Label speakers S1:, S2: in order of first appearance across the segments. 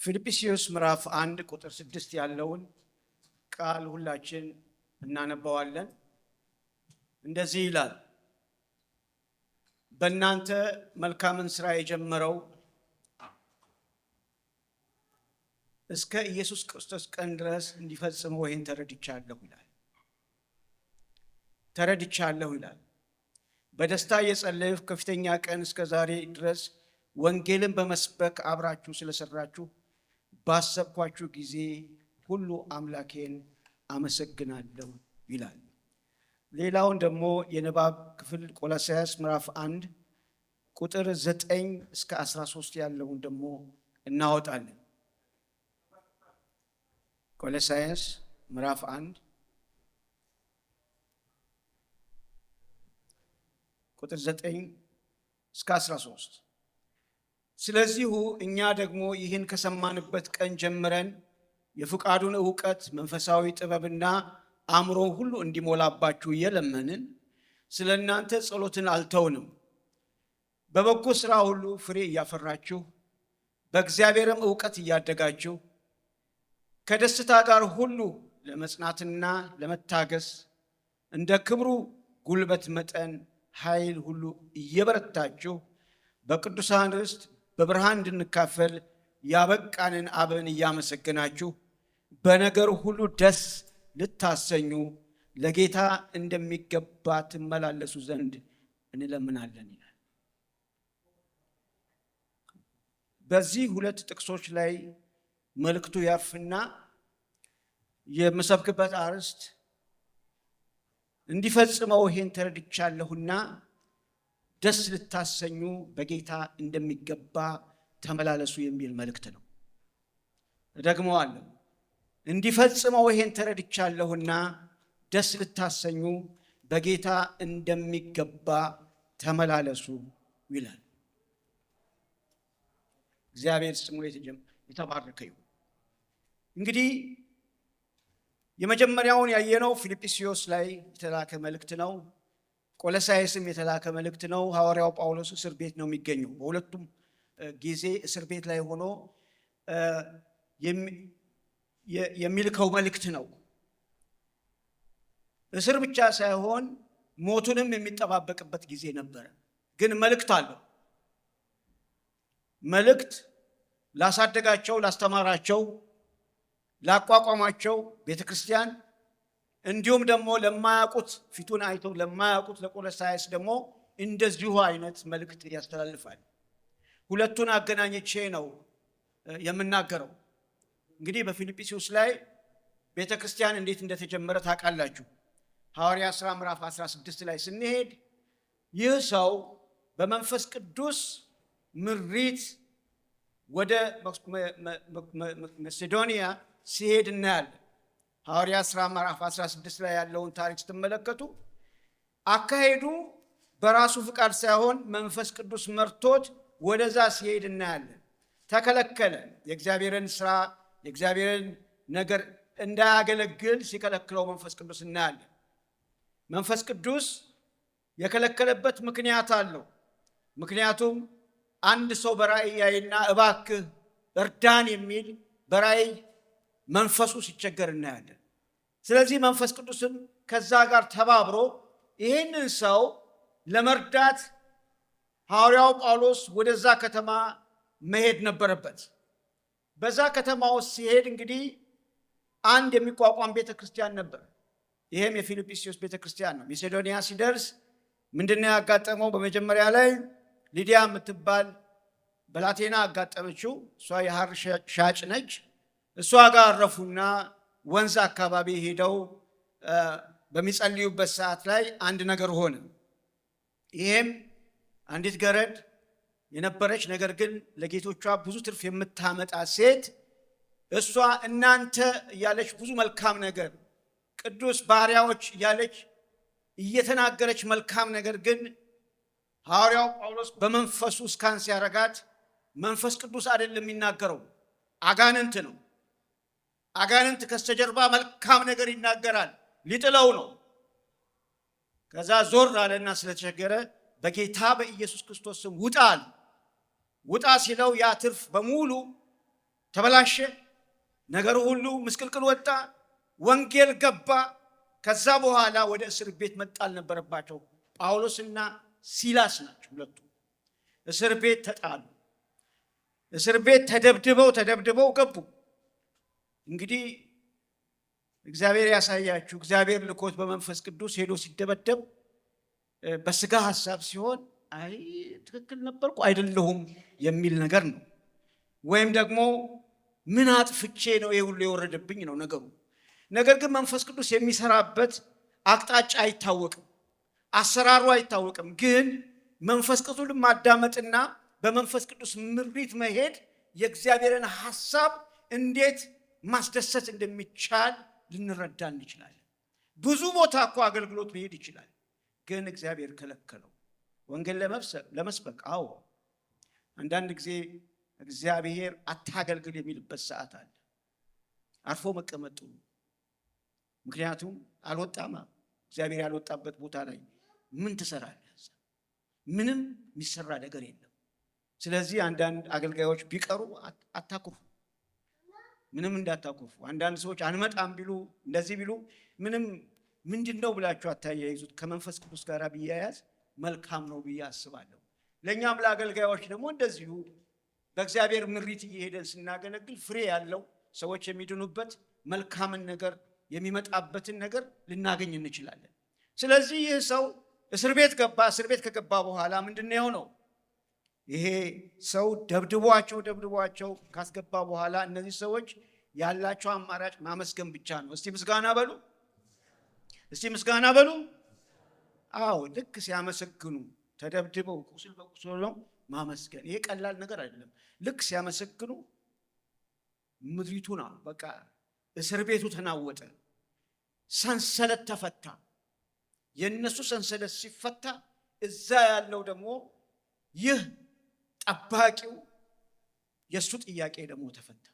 S1: ፊልጵስዩስ ምዕራፍ 1 ቁጥር 6 ያለውን ቃል ሁላችን እናነባዋለን። እንደዚህ ይላል፣ በእናንተ መልካምን ሥራ የጀመረው እስከ ኢየሱስ ክርስቶስ ቀን ድረስ እንዲፈጽመው ይህን ተረድቻለሁ ይላል። በደስታ የጸለይሁ ከፊተኛ ቀን እስከ ዛሬ ድረስ ወንጌልን በመስበክ አብራችሁ ስለሰራችሁ ባሰብኳችሁ ጊዜ ሁሉ አምላኬን አመሰግናለሁ ይላል። ሌላውን ደግሞ የንባብ ክፍል ቆላስይስ ምዕራፍ 1 ቁጥር 9 እስከ 13 ያለውን ደግሞ እናወጣለን። ቆላስይስ ምዕራፍ 1 ቁጥር 9 እስከ 13። ስለዚሁ እኛ ደግሞ ይህን ከሰማንበት ቀን ጀምረን የፍቃዱን ዕውቀት መንፈሳዊ ጥበብና አእምሮ ሁሉ እንዲሞላባችሁ እየለመንን ስለ እናንተ ጸሎትን አልተውንም። በበጎ ሥራ ሁሉ ፍሬ እያፈራችሁ በእግዚአብሔርም ዕውቀት እያደጋችሁ ከደስታ ጋር ሁሉ ለመጽናትና ለመታገስ እንደ ክብሩ ጉልበት መጠን ኃይል ሁሉ እየበረታችሁ በቅዱሳን ርስት በብርሃን እንድንካፈል ያበቃንን አብን እያመሰገናችሁ በነገር ሁሉ ደስ ልታሰኙ ለጌታ እንደሚገባ ትመላለሱ ዘንድ እንለምናለን ይላል። በዚህ ሁለት ጥቅሶች ላይ መልእክቱ ያርፍና የምሰብክበት አርዕስት እንዲፈጽመው ይሄን ተረድቻለሁና ደስ ልታሰኙ በጌታ እንደሚገባ ተመላለሱ የሚል መልእክት ነው። እደግመዋለሁ። እንዲፈጽመው ይሄን ተረድቻለሁና ደስ ልታሰኙ በጌታ እንደሚገባ ተመላለሱ ይላል። እግዚአብሔር ስሙ የተባረከ ይሁን። እንግዲህ የመጀመሪያውን ያየነው ፊልጵስዩስ ላይ የተላከ መልእክት ነው። ቆላስይስም የተላከ መልእክት ነው። ሐዋርያው ጳውሎስ እስር ቤት ነው የሚገኘው። በሁለቱም ጊዜ እስር ቤት ላይ ሆኖ የሚልከው መልእክት ነው። እስር ብቻ ሳይሆን ሞቱንም የሚጠባበቅበት ጊዜ ነበረ። ግን መልእክት አለው። መልእክት ላሳደጋቸው፣ ላስተማራቸው፣ ላቋቋማቸው ቤተክርስቲያን እንዲሁም ደግሞ ለማያውቁት ፊቱን አይተው ለማያውቁት ለቆላስይስ ደግሞ እንደዚሁ አይነት መልእክት ያስተላልፋል። ሁለቱን አገናኝቼ ነው የምናገረው። እንግዲህ በፊልጵስዩስ ላይ ቤተክርስቲያን እንዴት እንደተጀመረ ታውቃላችሁ። ሐዋርያት ሥራ ምዕራፍ 16 ላይ ስንሄድ ይህ ሰው በመንፈስ ቅዱስ ምሪት ወደ መቄዶንያ ሲሄድ እናያለን። ሐዋርያት ሥራ ምዕራፍ 16 ላይ ያለውን ታሪክ ስትመለከቱ አካሄዱ በራሱ ፍቃድ ሳይሆን መንፈስ ቅዱስ መርቶት ወደዛ ሲሄድ እናያለን። ተከለከለ። የእግዚአብሔርን ሥራ የእግዚአብሔርን ነገር እንዳያገለግል ሲከለክለው መንፈስ ቅዱስ እናያለን። መንፈስ ቅዱስ የከለከለበት ምክንያት አለው። ምክንያቱም አንድ ሰው በራእይ ያይና እባክህ እርዳን የሚል በራእይ መንፈሱ ሲቸገር እናያለን። ስለዚህ መንፈስ ቅዱስም ከዛ ጋር ተባብሮ ይህንን ሰው ለመርዳት ሐዋርያው ጳውሎስ ወደዛ ከተማ መሄድ ነበረበት። በዛ ከተማ ውስጥ ሲሄድ እንግዲህ አንድ የሚቋቋም ቤተክርስቲያን ነበር። ይህም የፊልጵስዩስ ቤተክርስቲያን ነው። መቄዶንያ ሲደርስ ምንድነው ያጋጠመው? በመጀመሪያ ላይ ሊዲያ የምትባል ብላቴና አጋጠመችው። እሷ የሐር ሻጭ ነች። እሷ ጋር አረፉና ወንዝ አካባቢ ሄደው በሚጸልዩበት ሰዓት ላይ አንድ ነገር ሆነ። ይሄም አንዲት ገረድ የነበረች ነገር ግን ለጌቶቿ ብዙ ትርፍ የምታመጣ ሴት እሷ እናንተ እያለች ብዙ መልካም ነገር ቅዱስ ባሪያዎች እያለች እየተናገረች መልካም ነገር ግን ሐዋርያው ጳውሎስ በመንፈሱ ስካን ሲያረጋት መንፈስ ቅዱስ አይደለም የሚናገረው፣ አጋንንት ነው። አጋንንት ከስተጀርባ መልካም ነገር ይናገራል፣ ሊጥለው ነው። ከዛ ዞር አለና ስለተቸገረ በጌታ በኢየሱስ ክርስቶስ ስም ውጣ አለ። ውጣ ሲለው ያ ትርፍ በሙሉ ተበላሸ። ነገሩ ሁሉ ምስቅልቅል ወጣ። ወንጌል ገባ። ከዛ በኋላ ወደ እስር ቤት መጣል ነበረባቸው። ጳውሎስና ሲላስ ናቸው ሁለቱ። እስር ቤት ተጣሉ። እስር ቤት ተደብድበው ገቡ። እንግዲህ እግዚአብሔር ያሳያችሁ። እግዚአብሔር ልኮት በመንፈስ ቅዱስ ሄዶ ሲደበደብ በስጋ ሐሳብ ሲሆን አይ ትክክል ነበርኩ አይደለሁም የሚል ነገር ነው። ወይም ደግሞ ምን አጥፍቼ ነው ይሄ ሁሉ የወረደብኝ ነው ነገሩ። ነገር ግን መንፈስ ቅዱስ የሚሰራበት አቅጣጫ አይታወቅም፣ አሰራሩ አይታወቅም። ግን መንፈስ ቅዱስን ማዳመጥና በመንፈስ ቅዱስ ምሪት መሄድ የእግዚአብሔርን ሐሳብ እንዴት ማስደሰት እንደሚቻል ልንረዳ እንችላለን። ብዙ ቦታ እኮ አገልግሎት መሄድ ይችላል፣ ግን እግዚአብሔር ከለከለው። ወንጌል ለመስበክ አዎ፣ አንዳንድ ጊዜ እግዚአብሔር አታገልግል የሚልበት ሰዓት አለ። አርፎ መቀመጡ። ምክንያቱም አልወጣማ። እግዚአብሔር ያልወጣበት ቦታ ላይ ምን ትሰራለህ? ምንም የሚሰራ ነገር የለም። ስለዚህ አንዳንድ አገልጋዮች ቢቀሩ አታኩርፉ፣ ምንም እንዳታኩርፉ። አንዳንድ ሰዎች አንመጣም ቢሉ እንደዚህ ቢሉ ምንድን ነው ብላችሁ አታያይዙት። ከመንፈስ ቅዱስ ጋር ቢያያዝ መልካም ነው ብዬ አስባለሁ። ለእኛም ለአገልጋዮች ደግሞ እንደዚሁ በእግዚአብሔር ምሪት እየሄደን ስናገለግል ፍሬ ያለው ሰዎች የሚድኑበት መልካምን ነገር የሚመጣበትን ነገር ልናገኝ እንችላለን። ስለዚህ ይህ ሰው እስር ቤት ገባ። እስር ቤት ከገባ በኋላ ምንድን ነው የሆነው? ይሄ ሰው ደብድቧቸው ካስገባ በኋላ እነዚህ ሰዎች ያላቸው አማራጭ ማመስገን ብቻ ነው። እስቲ ምስጋና በሉ። አዎ፣ ልክ ሲያመሰግኑ ተደብድበው ቁስል በቁስል ነው ማመስገን። ይሄ ቀላል ነገር አይደለም። ልክ ሲያመሰግኑ ምድሪቱና በቃ እስር ቤቱ ተናወጠ፣ ሰንሰለት ተፈታ። የነሱ ሰንሰለት ሲፈታ እዛ ያለው ደግሞ ይህ ጠባቂው የሱ ጥያቄ ደግሞ ተፈታ።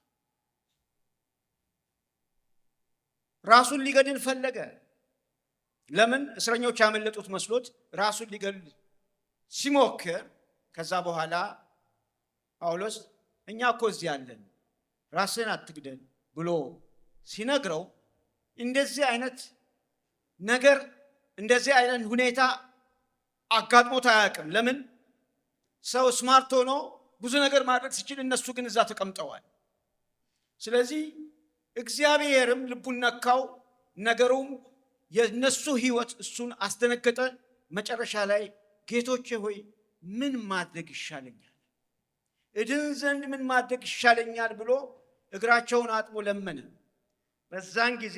S1: ራሱን ሊገድል ፈለገ። ለምን? እስረኞች ያመለጡት መስሎት ራሱን ሊገድል ሲሞክር፣ ከዛ በኋላ ጳውሎስ እኛ እኮ እዚህ አለን ራስን አትግደል ብሎ ሲነግረው እንደዚህ አይነት ነገር እንደዚህ አይነት ሁኔታ አጋጥሞት አያውቅም። ለምን? ሰው ስማርት ሆኖ ብዙ ነገር ማድረግ ሲችል እነሱ ግን እዛ ተቀምጠዋል። ስለዚህ እግዚአብሔርም ልቡን ነካው። ነገሩም የነሱ ህይወት እሱን አስደነገጠ። መጨረሻ ላይ ጌቶቼ ሆይ ምን ማድረግ ይሻለኛል? እድን ዘንድ ምን ማድረግ ይሻለኛል ብሎ እግራቸውን አጥቦ ለመነ። በዛን ጊዜ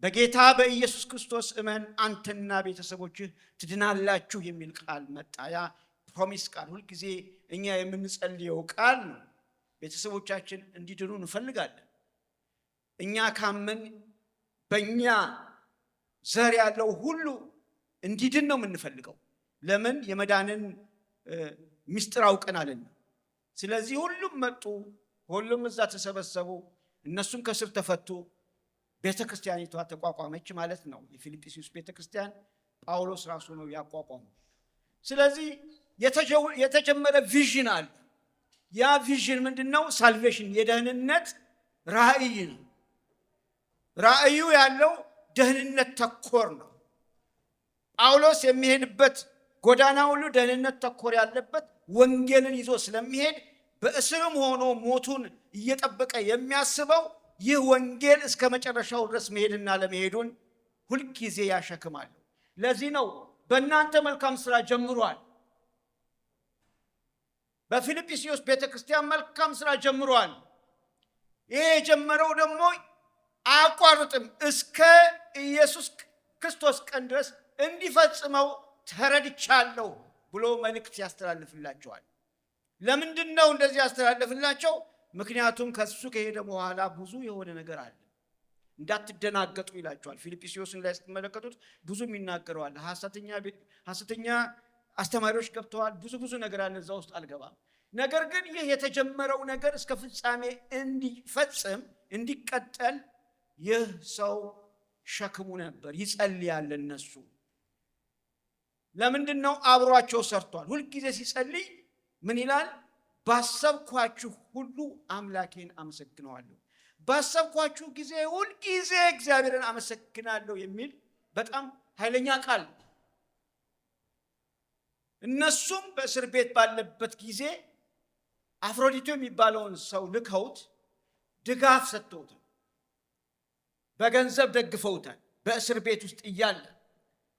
S1: በጌታ በኢየሱስ ክርስቶስ እመን አንተና ቤተሰቦችህ ትድናላችሁ የሚል ቃል መጣ። ያ ፕሮሚስ ቃል ሁልጊዜ እኛ የምንጸልየው ቃል ነው። ቤተሰቦቻችን እንዲድኑ እንፈልጋለን። እኛ ካመን በእኛ ዘር ያለው ሁሉ እንዲድን ነው የምንፈልገው። ለምን? የመዳንን ምስጢር አውቀናልና። ስለዚህ ሁሉም መጡ፣ ሁሉም እዛ ተሰበሰቡ። እነሱም ከስር ተፈቱ። ቤተክርስቲያኒቷ ተቋቋመች ማለት ነው። የፊልጵስዩስ ቤተክርስቲያን ጳውሎስ ራሱ ነው ያቋቋመው። ስለዚህ የተጀመረ ቪዥን አለ። ያ ቪዥን ምንድነው? ሳልቬሽን፣ የደህንነት ራእይ ነው። ራእዩ ያለው ደህንነት ተኮር ነው። ጳውሎስ የሚሄድበት ጎዳና ሁሉ ደህንነት ተኮር ያለበት ወንጌልን ይዞ ስለሚሄድ በእስርም ሆኖ ሞቱን እየጠበቀ የሚያስበው ይህ ወንጌል እስከ መጨረሻው ድረስ መሄድና ለመሄዱን ሁልጊዜ ያሸክማል። ለዚህ ነው በእናንተ መልካም ስራ ጀምሯል። በፊልጵስዩስ ቤተክርስቲያን መልካም ስራ ጀምሯል። ይሄ የጀመረው ደግሞ አያቋርጥም፣ እስከ ኢየሱስ ክርስቶስ ቀን ድረስ እንዲፈጽመው ተረድቻለሁ ብሎ መልእክት ያስተላልፍላቸዋል። ለምንድን ነው እንደዚህ ያስተላልፍላቸው? ምክንያቱም ከሱ ከሄደ በኋላ ብዙ የሆነ ነገር አለ፣ እንዳትደናገጡ ይላቸዋል። ፊልጵስዩስን ላይ ስትመለከቱት ብዙ የሚናገረዋል። ሐሰተኛ አስተማሪዎች ገብተዋል። ብዙ ነገር አለ፣ እዛ ውስጥ አልገባም። ነገር ግን ይህ የተጀመረው ነገር እስከ ፍጻሜ እንዲፈጽም እንዲቀጠል ይህ ሰው ሸክሙ ነበር። ይጸልያል። እነሱ ለምንድን ነው? አብሯቸው ሰርቷል። ሁልጊዜ ሲጸልይ ምን ይላል? ባሰብኳችሁ ሁሉ አምላኬን አመሰግነዋለሁ። ባሰብኳችሁ ጊዜ ሁል ጊዜ እግዚአብሔርን አመሰግናለሁ የሚል በጣም ኃይለኛ ቃል። እነሱም በእስር ቤት ባለበት ጊዜ አፍሮዲቶ የሚባለውን ሰው ልከውት ድጋፍ ሰጥተውታል፣ በገንዘብ ደግፈውታል በእስር ቤት ውስጥ እያለ።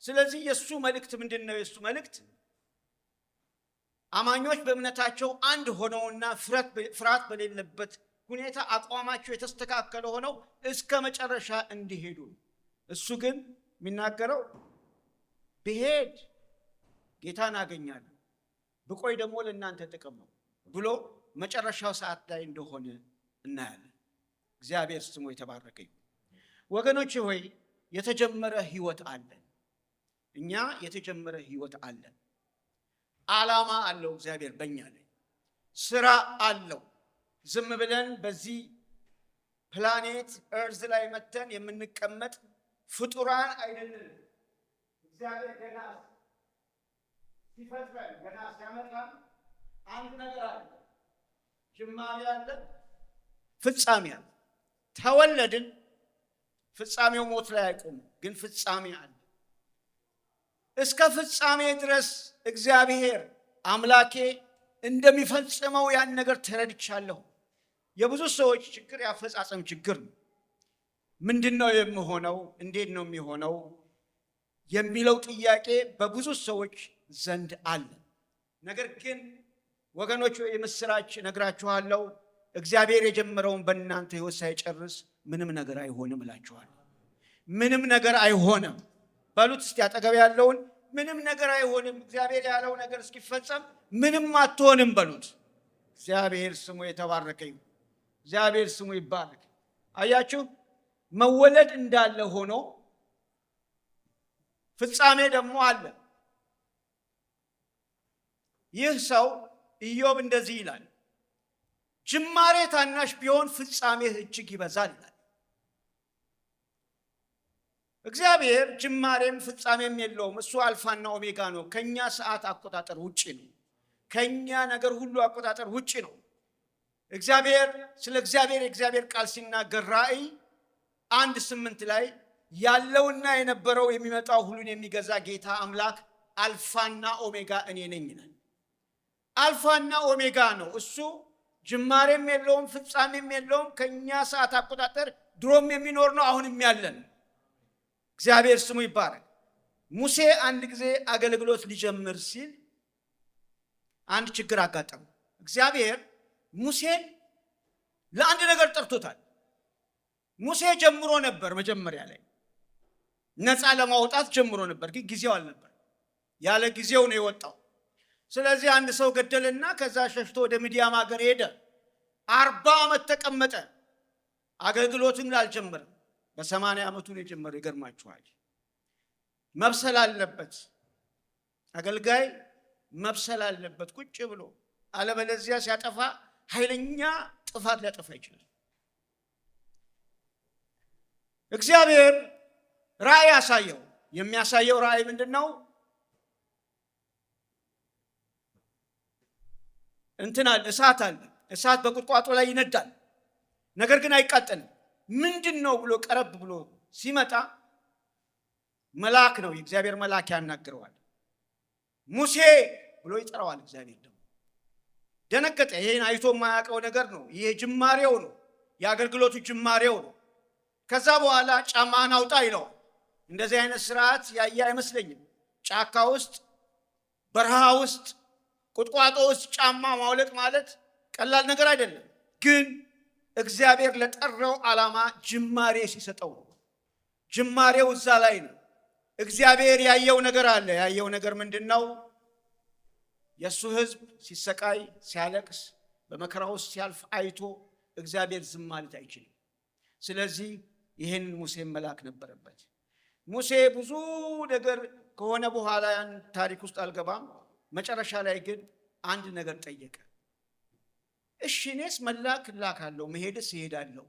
S1: ስለዚህ የእሱ መልእክት ምንድን ነው? የእሱ መልእክት አማኞች በእምነታቸው አንድ ሆነውና ፍርሃት በሌለበት ሁኔታ አቋማቸው የተስተካከለ ሆነው እስከ መጨረሻ እንዲሄዱ። እሱ ግን የሚናገረው ብሄድ ጌታን አገኛለሁ፣ ብቆይ ደግሞ ለእናንተ ጥቅም ነው ብሎ መጨረሻው ሰዓት ላይ እንደሆነ እናያለን። እግዚአብሔር ስሙ የተባረከ ይሁን። ወገኖች ሆይ የተጀመረ ህይወት አለን። እኛ የተጀመረ ህይወት አለን። ዓላማ አለው እግዚአብሔር በእኛ ላይ፣ ስራ አለው። ዝም ብለን በዚህ ፕላኔት እርዝ ላይ መተን የምንቀመጥ ፍጡራን አይደለም። እግዚአብሔር ገና ሲፈጥረን ገና ሲያመጣን አንድ ነገር አለ፣ ጅማሬ አለ፣ ፍጻሜ አለ። ተወለድን፣ ፍጻሜው ሞት ላይ አይቆምም፣ ግን ፍጻሜ አለ። እስከ ፍጻሜ ድረስ እግዚአብሔር አምላኬ እንደሚፈጽመው ያን ነገር ተረድቻለሁ። የብዙ ሰዎች ችግር ያፈጻጸም ችግር ነው። ምንድነው የሚሆነው? እንዴት ነው የሚሆነው የሚለው ጥያቄ በብዙ ሰዎች ዘንድ አለ። ነገር ግን ወገኖች የምስራች ነግራችኋለሁ፣ እግዚአብሔር የጀመረውን በእናንተ ሕይወት ሳይጨርስ ምንም ነገር አይሆንም እላችኋለሁ። ምንም ነገር አይሆንም በሉት እስቲ አጠገብ ያለውን፣ ምንም ነገር አይሆንም። እግዚአብሔር ያለው ነገር እስኪፈጸም ምንም አትሆንም በሉት። እግዚአብሔር ስሙ የተባረከ ይሁን። እግዚአብሔር ስሙ ይባረክ። አያችሁ፣ መወለድ እንዳለ ሆኖ ፍጻሜ ደግሞ አለ። ይህ ሰው ኢዮብ እንደዚህ ይላል፣ ጅማሬ ታናሽ ቢሆን ፍጻሜህ እጅግ ይበዛል ይላል። እግዚአብሔር ጅማሬም ፍጻሜም የለውም። እሱ አልፋና ኦሜጋ ነው። ከኛ ሰዓት አቆጣጠር ውጪ ነው። ከኛ ነገር ሁሉ አቆጣጠር ውጪ ነው። እግዚአብሔር ስለ የእግዚአብሔር ቃል ሲናገር ራእይ 1:8 ላይ ያለውና የነበረው የሚመጣው ሁሉን የሚገዛ ጌታ አምላክ አልፋና ኦሜጋ እኔ ነኝ ይላል። አልፋና ኦሜጋ ነው እሱ። ጅማሬም የለውም ፍጻሜም የለውም። ከኛ ሰዓት አቆጣጠር ድሮም የሚኖር ነው፣ አሁንም ያለን። እግዚአብሔር ስሙ ይባረክ። ሙሴ አንድ ጊዜ አገልግሎት ሊጀምር ሲል አንድ ችግር አጋጠመው። እግዚአብሔር ሙሴን ለአንድ ነገር ጠርቶታል። ሙሴ ጀምሮ ነበር፣ መጀመሪያ ላይ ነፃ ለማውጣት ጀምሮ ነበር፣ ግን ጊዜው አልነበር። ያለ ጊዜው ነው የወጣው። ስለዚህ አንድ ሰው ገደልና ከዛ ሸሽቶ ወደ ሚዲያም ሀገር ሄደ። 40 ዓመት ተቀመጠ። አገልግሎትን አልጀመረም። በ80 ዓመቱ ነው የጀመረው። ይገርማችኋል። መብሰል አለበት፣ አገልጋይ መብሰል አለበት ቁጭ ብሎ። አለበለዚያ ሲያጠፋ ኃይለኛ ጥፋት ሊያጠፋ ይችላል። እግዚአብሔር ራእይ ያሳየው። የሚያሳየው ራእይ ምንድነው? እንትናል እሳት አለ። እሳት በቁጥቋጦ ላይ ይነዳል፣ ነገር ግን አይቃጠልም። ምንድነው ብሎ ቀረብ ብሎ ሲመጣ መልአክ ነው። የእግዚአብሔር መልአክ ያናግረዋል። ሙሴ ብሎ ይጠራዋል። እግዚአብሔር ደግሞ ደነገጠ። ይሄን አይቶ የማያውቀው ነገር ነው። ይሄ ጅማሬው ነው፣ የአገልግሎቱ ጅማሬው ነው። ከዛ በኋላ ጫማህን አውጣ ይለዋል። እንደዚህ አይነት ስርዓት ያየ አይመስለኝም። ጫካ ውስጥ፣ በረሃ ውስጥ፣ ቁጥቋጦ ውስጥ ጫማ ማውለቅ ማለት ቀላል ነገር አይደለም። ግን እግዚአብሔር ለጠራው ዓላማ ጅማሬ ሲሰጠው ነው። ጅማሬው እዛ ላይ ነው። እግዚአብሔር ያየው ነገር አለ። ያየው ነገር ምንድነው? የእሱ ሕዝብ ሲሰቃይ ሲያለቅስ በመከራ ውስጥ ሲያልፍ አይቶ እግዚአብሔር ዝም ማለት አይችልም። ስለዚህ ይህንን ሙሴን መላክ ነበረበት። ሙሴ ብዙ ነገር ከሆነ በኋላ ያን ታሪክ ውስጥ አልገባም። መጨረሻ ላይ ግን አንድ ነገር ጠየቀ። እሺ እኔስ መላክ እላካለሁ፣ መሄድስ እሄዳለሁ።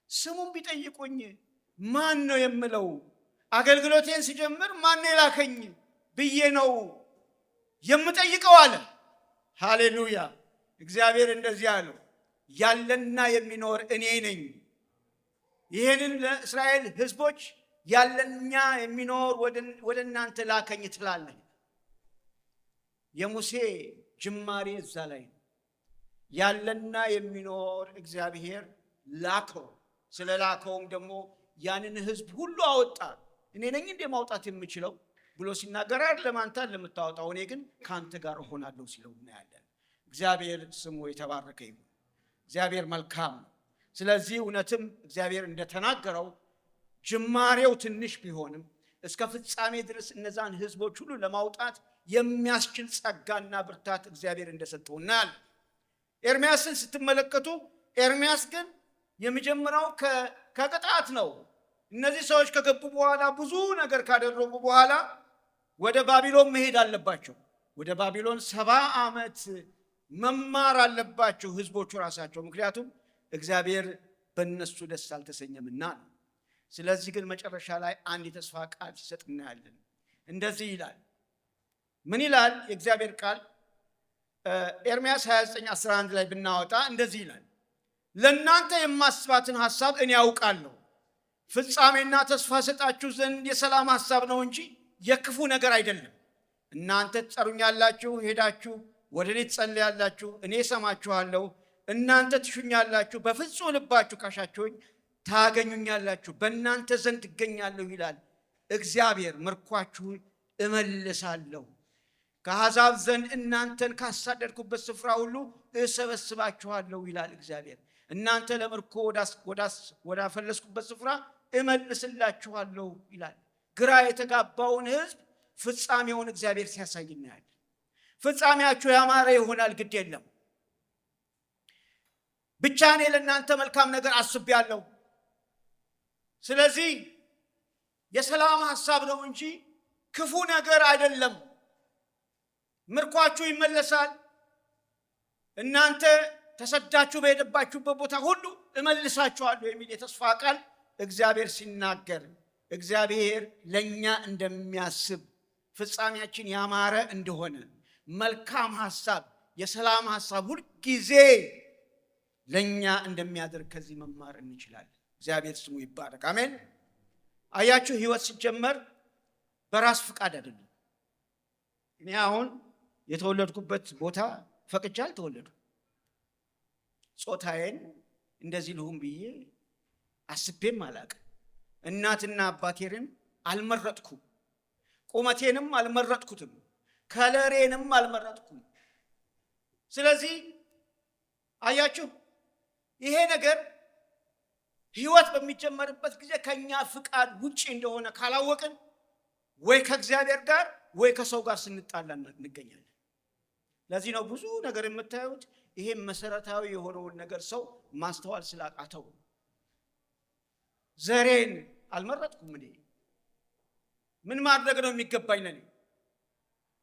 S1: ስሙን ቢጠይቁኝ ማን ነው የምለው? አገልግሎቴን ሲጀምር ማን የላከኝ ብዬ ነው የምጠይቀው አለ። ሃሌሉያ! እግዚአብሔር እንደዚህ አለው፣ ያለና የሚኖር እኔ ነኝ። ይህንን ለእስራኤል ሕዝቦች ያለኛ የሚኖር ወደ እናንተ ላከኝ ትላለህ። የሙሴ ጅማሬ እዛ ላይ ነው። ያለና የሚኖር እግዚአብሔር ላከው። ስለ ላከውም ደግሞ ያንን ሕዝብ ሁሉ አወጣ። እኔ ነኝ እንደ ማውጣት የምችለው ብሎ ሲናገር አይደለም አንተ ለምታወጣው፣ እኔ ግን ከአንተ ጋር እሆናለሁ ሲለው እናያለን። እግዚአብሔር ስሙ የተባረከ ይሁን። እግዚአብሔር መልካም ነው። ስለዚህ እውነትም እግዚአብሔር እንደተናገረው ጅማሬው ትንሽ ቢሆንም እስከ ፍጻሜ ድረስ እነዛን ሕዝቦች ሁሉ ለማውጣት የሚያስችል ጸጋና ብርታት እግዚአብሔር እንደሰጠው እናያለን። ኤርምያስን ስትመለከቱ ኤርምያስ ግን የመጀመሪያው ከቅጣት ነው። እነዚህ ሰዎች ከገቡ በኋላ ብዙ ነገር ካደረጉ በኋላ ወደ ባቢሎን መሄድ አለባቸው። ወደ ባቢሎን 70 ዓመት መማር አለባቸው ሕዝቦቹ ራሳቸው። ምክንያቱም እግዚአብሔር በእነሱ ደስ አልተሰኘምና ነው። ስለዚህ ግን መጨረሻ ላይ አንድ የተስፋ ቃል ሲሰጥ እናያለን። እንደዚህ ይላል። ምን ይላል የእግዚአብሔር ቃል? ኤርምያስ 29:11 ላይ ብናወጣ እንደዚህ ይላል፣ ለእናንተ የማስባትን ሐሳብ እኔ ያውቃለሁ፣ ፍጻሜና ተስፋ ሰጣችሁ ዘንድ የሰላም ሐሳብ ነው እንጂ የክፉ ነገር አይደለም። እናንተ ትጠሩኛላችሁ፣ ሄዳችሁ ወደ እኔ ትጸልያላችሁ፣ እኔ እሰማችኋለሁ። እናንተ ትሹኛላችሁ፣ በፍጹም ልባችሁ ካሻችሁኝ ታገኙኛላችሁ፣ በእናንተ ዘንድ እገኛለሁ ይላል እግዚአብሔር። ምርኳችሁን እመልሳለሁ፣ ከአሕዛብ ዘንድ እናንተን ካሳደድኩበት ስፍራ ሁሉ እሰበስባችኋለሁ ይላል እግዚአብሔር። እናንተ ለምርኮ ወዳፈለስኩበት ስፍራ እመልስላችኋለሁ ይላል። ግራ የተጋባውን ሕዝብ ፍጻሜውን እግዚአብሔር ሲያሳይ እናያለን። ፍጻሜያችሁ ያማረ ይሆናል፣ ግድ የለም ብቻ እኔ ለእናንተ መልካም ነገር አስቤያለሁ። ስለዚህ የሰላም ሐሳብ ነው እንጂ ክፉ ነገር አይደለም። ምርኳችሁ ይመለሳል። እናንተ ተሰዳችሁ በሄደባችሁበት ቦታ ሁሉ እመልሳችኋለሁ የሚል የተስፋ ቃል እግዚአብሔር ሲናገር እግዚአብሔር ለእኛ እንደሚያስብ ፍጻሜያችን ያማረ እንደሆነ መልካም ሐሳብ፣ የሰላም ሐሳብ ሁልጊዜ ለእኛ እንደሚያደርግ ከዚህ መማር እንችላለን። እግዚአብሔር ስሙ ይባረክ። አሜን። አያችሁ፣ ሕይወት ሲጀመር በራስ ፍቃድ አይደለም። እኔ አሁን የተወለድኩበት ቦታ ፈቅጄ አልተወለድኩም። ጾታዬን እንደዚህ ልሁን ብዬ አስቤም አላቅም። እናትና አባቴንም አልመረጥኩም። ቁመቴንም አልመረጥኩትም። ከለሬንም አልመረጥኩም። ስለዚህ አያችሁ፣ ይሄ ነገር ሕይወት በሚጀመርበት ጊዜ ከኛ ፍቃድ ውጪ እንደሆነ ካላወቅን ወይ ከእግዚአብሔር ጋር ወይ ከሰው ጋር ስንጣላ እንገኛለን። ለዚህ ነው ብዙ ነገር የምታዩት ይሄ መሰረታዊ የሆነውን ነገር ሰው ማስተዋል ስላቃተው። ዘሬን አልመረጥኩም። እኔ ምን ማድረግ ነው የሚገባኝ? ለኔ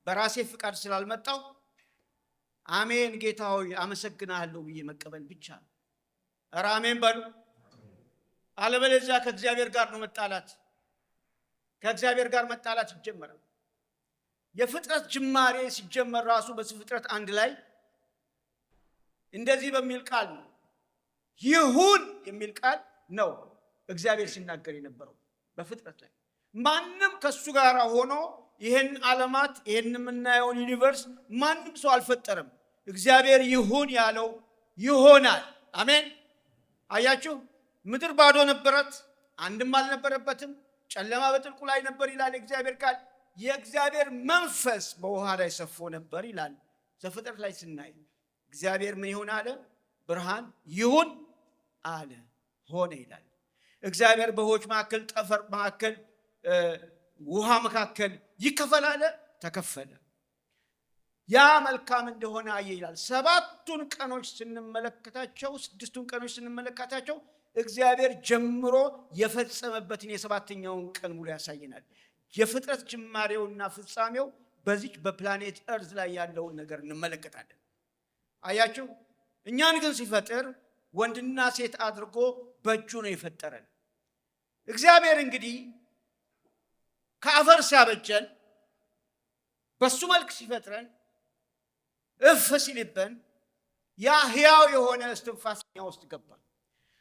S1: በራሴ ፍቃድ ስላልመጣው አሜን ጌታ ሆይ አመሰግናለሁ ብዬ መቀበል ብቻ ነው። ኧረ አሜን በሉ። አለበለዚያ ከእግዚአብሔር ጋር ነው መጣላት። ከእግዚአብሔር ጋር መጣላት ይጀመራል። የፍጥረት ጅማሬ ሲጀመር ራሱ በፍጥረት 1 ላይ እንደዚህ በሚል ቃል ነው፣ ይሁን የሚል ቃል ነው እግዚአብሔር ሲናገር የነበረው በፍጥረት ላይ። ማንም ከሱ ጋር ሆኖ ይህን ዓለማት ይህን የምናየውን ዩኒቨርስ ማንም ሰው አልፈጠረም። እግዚአብሔር ይሁን ያለው ይሆናል። አሜን። አያችሁ፣ ምድር ባዶ ነበረት፣ አንድም አልነበረበትም፣ ጨለማ በጥልቁ ላይ ነበር ይላል እግዚአብሔር ቃል። የእግዚአብሔር መንፈስ በውሃ ላይ ሰፎ ነበር ይላል ዘፍጥረት ላይ ስናይ። እግዚአብሔር ምን ይሁን አለ? ብርሃን ይሁን አለ፣ ሆነ ይላል። እግዚአብሔር በውኆች መካከል፣ ጠፈር መካከል፣ ውሃ መካከል ይከፈል አለ፣ ተከፈለ። ያ መልካም እንደሆነ አየ ይላል። 7ቱን ቀኖች ስንመለከታቸው፣ 6ቱን ቀኖች ስንመለከታቸው እግዚአብሔር ጀምሮ የፈጸመበትን የ7ኛውን ቀን ሙሉ ያሳየናል። የፍጥረት ጅማሬውና ፍጻሜው በዚህ በፕላኔት እርዝ ላይ ያለውን ነገር እንመለከታለን። አያችሁ፣ እኛን ግን ሲፈጥር ወንድና ሴት አድርጎ በእጁ ነው የፈጠረን። እግዚአብሔር እንግዲህ ከአፈር ሲያበጀን በሱ መልክ ሲፈጥረን እፍ ሲልበን ያ ሕያው የሆነ እስትንፋስ እኛ ውስጥ ገባ።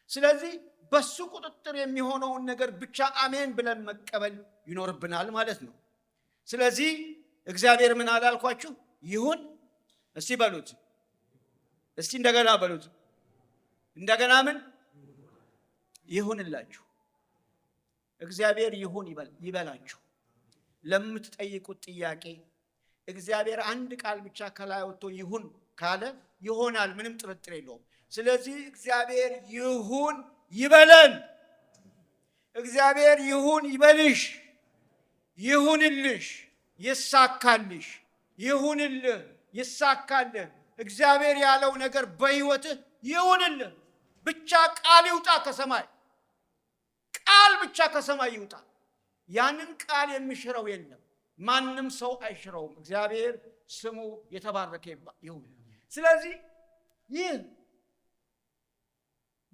S1: ስለዚህ በሱ ቁጥጥር የሚሆነውን ነገር ብቻ አሜን ብለን መቀበል ይኖርብናል ማለት ነው። ስለዚህ እግዚአብሔር ምን አላልኳችሁ? ይሁን። እስቲ በሉት፣ እስቲ እንደገና በሉት። እንደገና ምን ይሁንላችሁ? እግዚአብሔር ይሁን ይበላችሁ። ለምትጠይቁት ጥያቄ እግዚአብሔር አንድ ቃል ብቻ ከላይ ወጥቶ ይሁን ካለ ይሆናል፣ ምንም ጥርጥር የለውም። ስለዚህ እግዚአብሔር ይሁን ይበለን። እግዚአብሔር ይሁን ይበልሽ፣ ይሁንልሽ፣ ይሳካልሽ፣ ይሁንልህ፣ ይሳካልህ። እግዚአብሔር ያለው ነገር በሕይወትህ ይሁንልህ። ብቻ ቃል ይውጣ ከሰማይ፣ ቃል ብቻ ከሰማይ ይውጣ። ያንን ቃል የሚሽረው የለም፣ ማንም ሰው አይሽረውም። እግዚአብሔር ስሙ የተባረከ ይሁን። ስለዚህ ይህ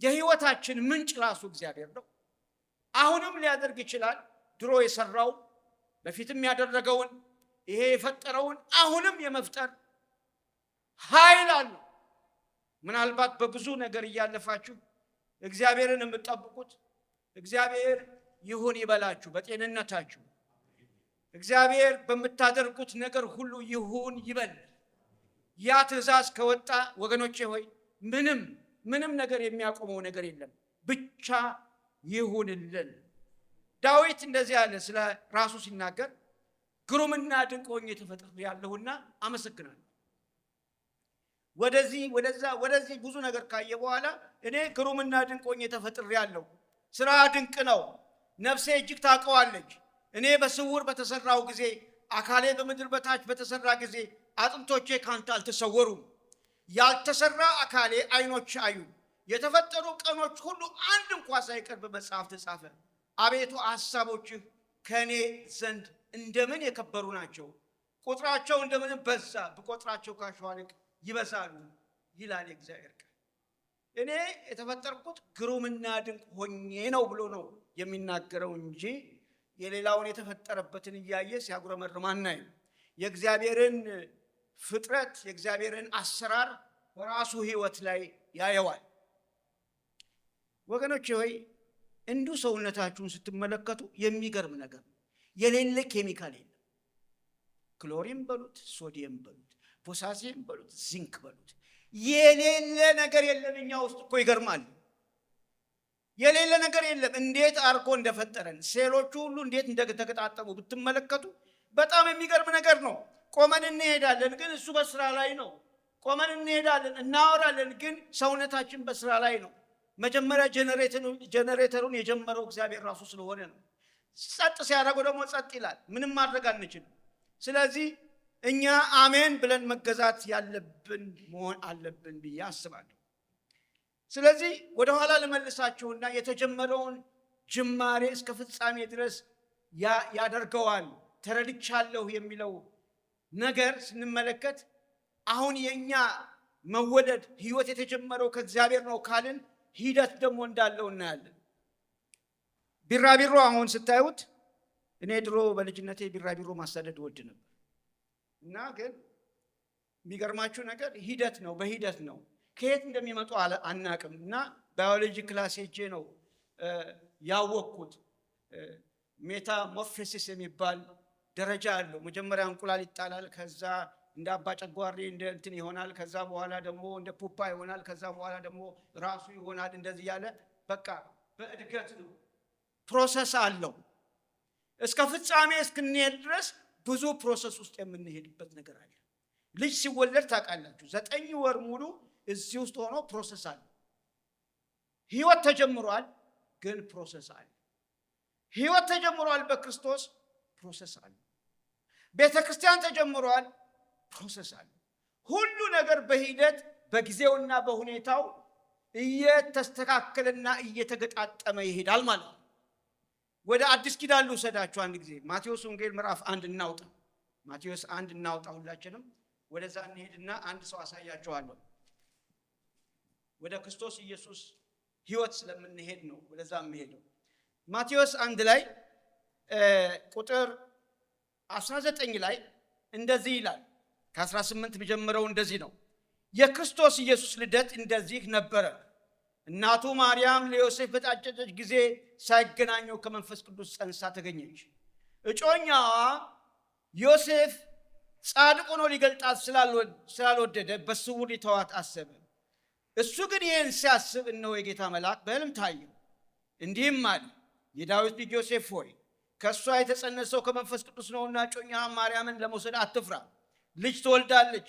S1: የሕይወታችን ምንጭ ራሱ እግዚአብሔር ነው። አሁንም ሊያደርግ ይችላል። ድሮ የሰራው በፊትም ያደረገውን ይሄ የፈጠረውን አሁንም የመፍጠር ኃይል አለው። ምናልባት በብዙ ነገር እያለፋችሁ እግዚአብሔርን የምትጠብቁት እግዚአብሔር ይሁን ይበላችሁ በጤንነታችሁ። እግዚአብሔር በምታደርጉት ነገር ሁሉ ይሁን ይበል። ያ ትእዛዝ ከወጣ ወገኖቼ ሆይ ምንም ነገር የሚያቆመው ነገር የለም። ብቻ ይሁንልን። ዳዊት እንደዚህ ያለ ስለ ራሱ ሲናገር ግሩምና ድንቅ ሆኜ ተፈጥሬአለሁና አመሰግናለሁ። ወደዚህ ብዙ ነገር ካየ በኋላ እኔ ግሩምና ድንቅ ሆኜ ተፈጥሬአለሁ፣ ስራ ድንቅ ነው፣ ነፍሴ እጅግ ታውቀዋለች። እኔ በስውር በተሰራው ጊዜ፣ አካሌ በምድር በታች በተሰራ ጊዜ አጥንቶቼ ካንተ አልተሰወሩም። ያልተሰራ አካሌ ዓይኖች አዩ። የተፈጠሩ ቀኖች ሁሉ አንድ እንኳ ሳይቀር በመጽሐፍ ተጻፈ። አቤቱ ሐሳቦችህ ከእኔ ዘንድ እንደምን የከበሩ ናቸው፣ ቁጥራቸው እንደምን በዛ፣ ብቆጥራቸው ከአሸዋ ይልቅ ይበዛሉ ይላል የእግዚአብሔር ቃል። እኔ የተፈጠርኩት ግሩምና ድንቅ ሆኜ ነው ብሎ ነው የሚናገረው እንጂ የሌላውን የተፈጠረበትን እያየ ሲያጉረመርም አናይም። የእግዚአብሔርን ፍጥረት የእግዚአብሔርን አሰራር በራሱ ሕይወት ላይ ያየዋል። ወገኖቼ ሆይ እንዱ ሰውነታችሁን ስትመለከቱ የሚገርም ነገር የሌለ ኬሚካል የለም። ክሎሪን በሉት፣ ሶዲየም በሉት፣ ፖታሲየም በሉት፣ ዚንክ በሉት፣ የሌለ ነገር የለም። እኛ ውስጥ እኮ ይገርማል። የሌለ ነገር የለም። እንዴት አርጎ እንደፈጠረን ሴሎቹ ሁሉ እንዴት እንደተገጣጠሙ ብትመለከቱ በጣም የሚገርም ነገር ነው። ቆመን እንሄዳለን፣ ግን እሱ በስራ ላይ ነው። ቆመን እንሄዳለን፣ እናወራለን፣ ግን ሰውነታችን በስራ ላይ ነው። መጀመሪያ ጀነሬተሩን የጀመረው እግዚአብሔር ራሱ ስለሆነ ነው። ጸጥ ሲያደርገው ደግሞ ጸጥ ይላል። ምንም ማድረግ አንችልም። ስለዚህ እኛ አሜን ብለን መገዛት ያለብን መሆን አለብን ብዬ አስባለሁ። ስለዚህ ወደ ኋላ ልመልሳችሁና የተጀመረውን ጅማሬ እስከ ፍጻሜ ድረስ ያደርገዋል ተረድቻለሁ የሚለው ነገር ስንመለከት አሁን የኛ መወለድ ህይወት የተጀመረው ከእግዚአብሔር ነው ካልን ሂደት ደግሞ እንዳለው እናያለን። ቢራቢሮ አሁን ስታዩት እኔ ድሮ በልጅነቴ ቢራቢሮ ማሳደድ ወድ ነበር እና ግን የሚገርማችሁ ነገር ሂደት ነው፣ በሂደት ነው። ከየት እንደሚመጡ አናቅም። እና ባዮሎጂ ክላስ ሄጄ ነው ያወቅኩት። ሜታሞርፎሲስ የሚባል ደረጃ አለው። መጀመሪያ እንቁላል ይጣላል፣ ከዛ እንደ አባ ጨጓሬ እንደ እንትን ይሆናል፣ ከዛ በኋላ ደግሞ እንደ ፑፓ ይሆናል፣ ከዛ በኋላ ደግሞ ራሱ ይሆናል። እንደዚህ ያለ በቃ በእድገት ነው፣ ፕሮሰስ አለው። እስከ ፍጻሜ እስክንሄድ ድረስ ብዙ ፕሮሰስ ውስጥ የምንሄድበት ነገር አለ። ልጅ ሲወለድ ታውቃላችሁ 9 ወር ሙሉ እዚህ ውስጥ ሆኖ ፕሮሰስ አለ። ህይወት ተጀምሯል፣ ግን ፕሮሰስ አለ። ህይወት ተጀምሯል በክርስቶስ፣ ፕሮሰስ አለ። ቤተ ክርስቲያን ተጀምሯል፣ ፕሮሰስ አለ። ሁሉ ነገር በሂደት በጊዜውና በሁኔታው እየተስተካከለና እየተገጣጠመ ይሄዳል ማለት ነው። ወደ አዲስ ኪዳን ልውሰዳችሁ አንድ ጊዜ ማቴዎስ ወንጌል ምዕራፍ 1 እናውጣ። ማቴዎስ 1 እናውጣ። ሁላችንም ወደዛ እንሄድና አንድ ሰው አሳያችኋለሁ። ወደ ክርስቶስ ኢየሱስ ህይወት ስለምንሄድ ነው ወደዛ የምሄደው። ማቴዎስ 1 ላይ ቁጥር 19 ላይ እንደዚህ ይላል። ከ18 ጀምረው እንደዚህ ነው። የክርስቶስ ኢየሱስ ልደት እንደዚህ ነበረ። እናቱ ማርያም ለዮሴፍ በታጨች ጊዜ ሳይገናኙ ከመንፈስ ቅዱስ ጸንሳ ተገኘች። እጮኛዋ ዮሴፍ ጻድቅ ሆኖ ሊገልጣት ስላልወደደ በስውር ሊተዋት አሰበ። እሱ ግን ይህን ሲያስብ እነሆ የጌታ መልአክ በሕልም ታየው፣ እንዲህም አለ፣ የዳዊት ልጅ ዮሴፍ ሆይ ከእሷ የተጸነሰው ከመንፈስ ቅዱስ ነውና እጮኛህን ማርያምን ለመውሰድ አትፍራ። ልጅ ትወልዳለች፣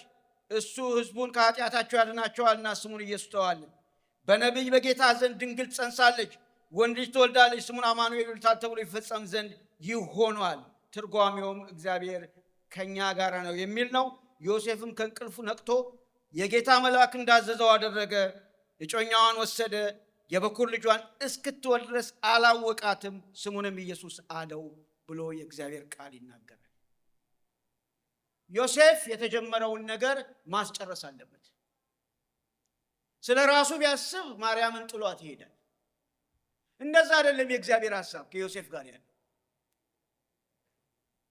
S1: እሱ ሕዝቡን ከኃጢአታቸው ያድናቸዋልና ስሙን ኢየሱስ ትለዋለች። በነቢይ በጌታ ዘንድ ድንግል ትጸንሳለች፣ ወንድ ልጅ ትወልዳለች፣ ስሙን አማኑኤል ይሉታል ተብሎ ይፈጸም ዘንድ ይሆኗል። ትርጓሜውም እግዚአብሔር ከኛ ጋር ነው የሚል ነው። ዮሴፍም ከእንቅልፉ ነቅቶ የጌታ መልአክ እንዳዘዘው አደረገ። እጮኛዋን ወሰደ፣ የበኩር ልጇን እስክትወልድ ድረስ አላወቃትም፣ ስሙንም ኢየሱስ አለው ብሎ የእግዚአብሔር ቃል ይናገራል። ዮሴፍ የተጀመረውን ነገር ማስጨረስ አለበት። ስለ ራሱ ቢያስብ ማርያምን ጥሏት ይሄዳል። እንደዛ አይደለም የእግዚአብሔር ሐሳብ ከዮሴፍ ጋር ያለው።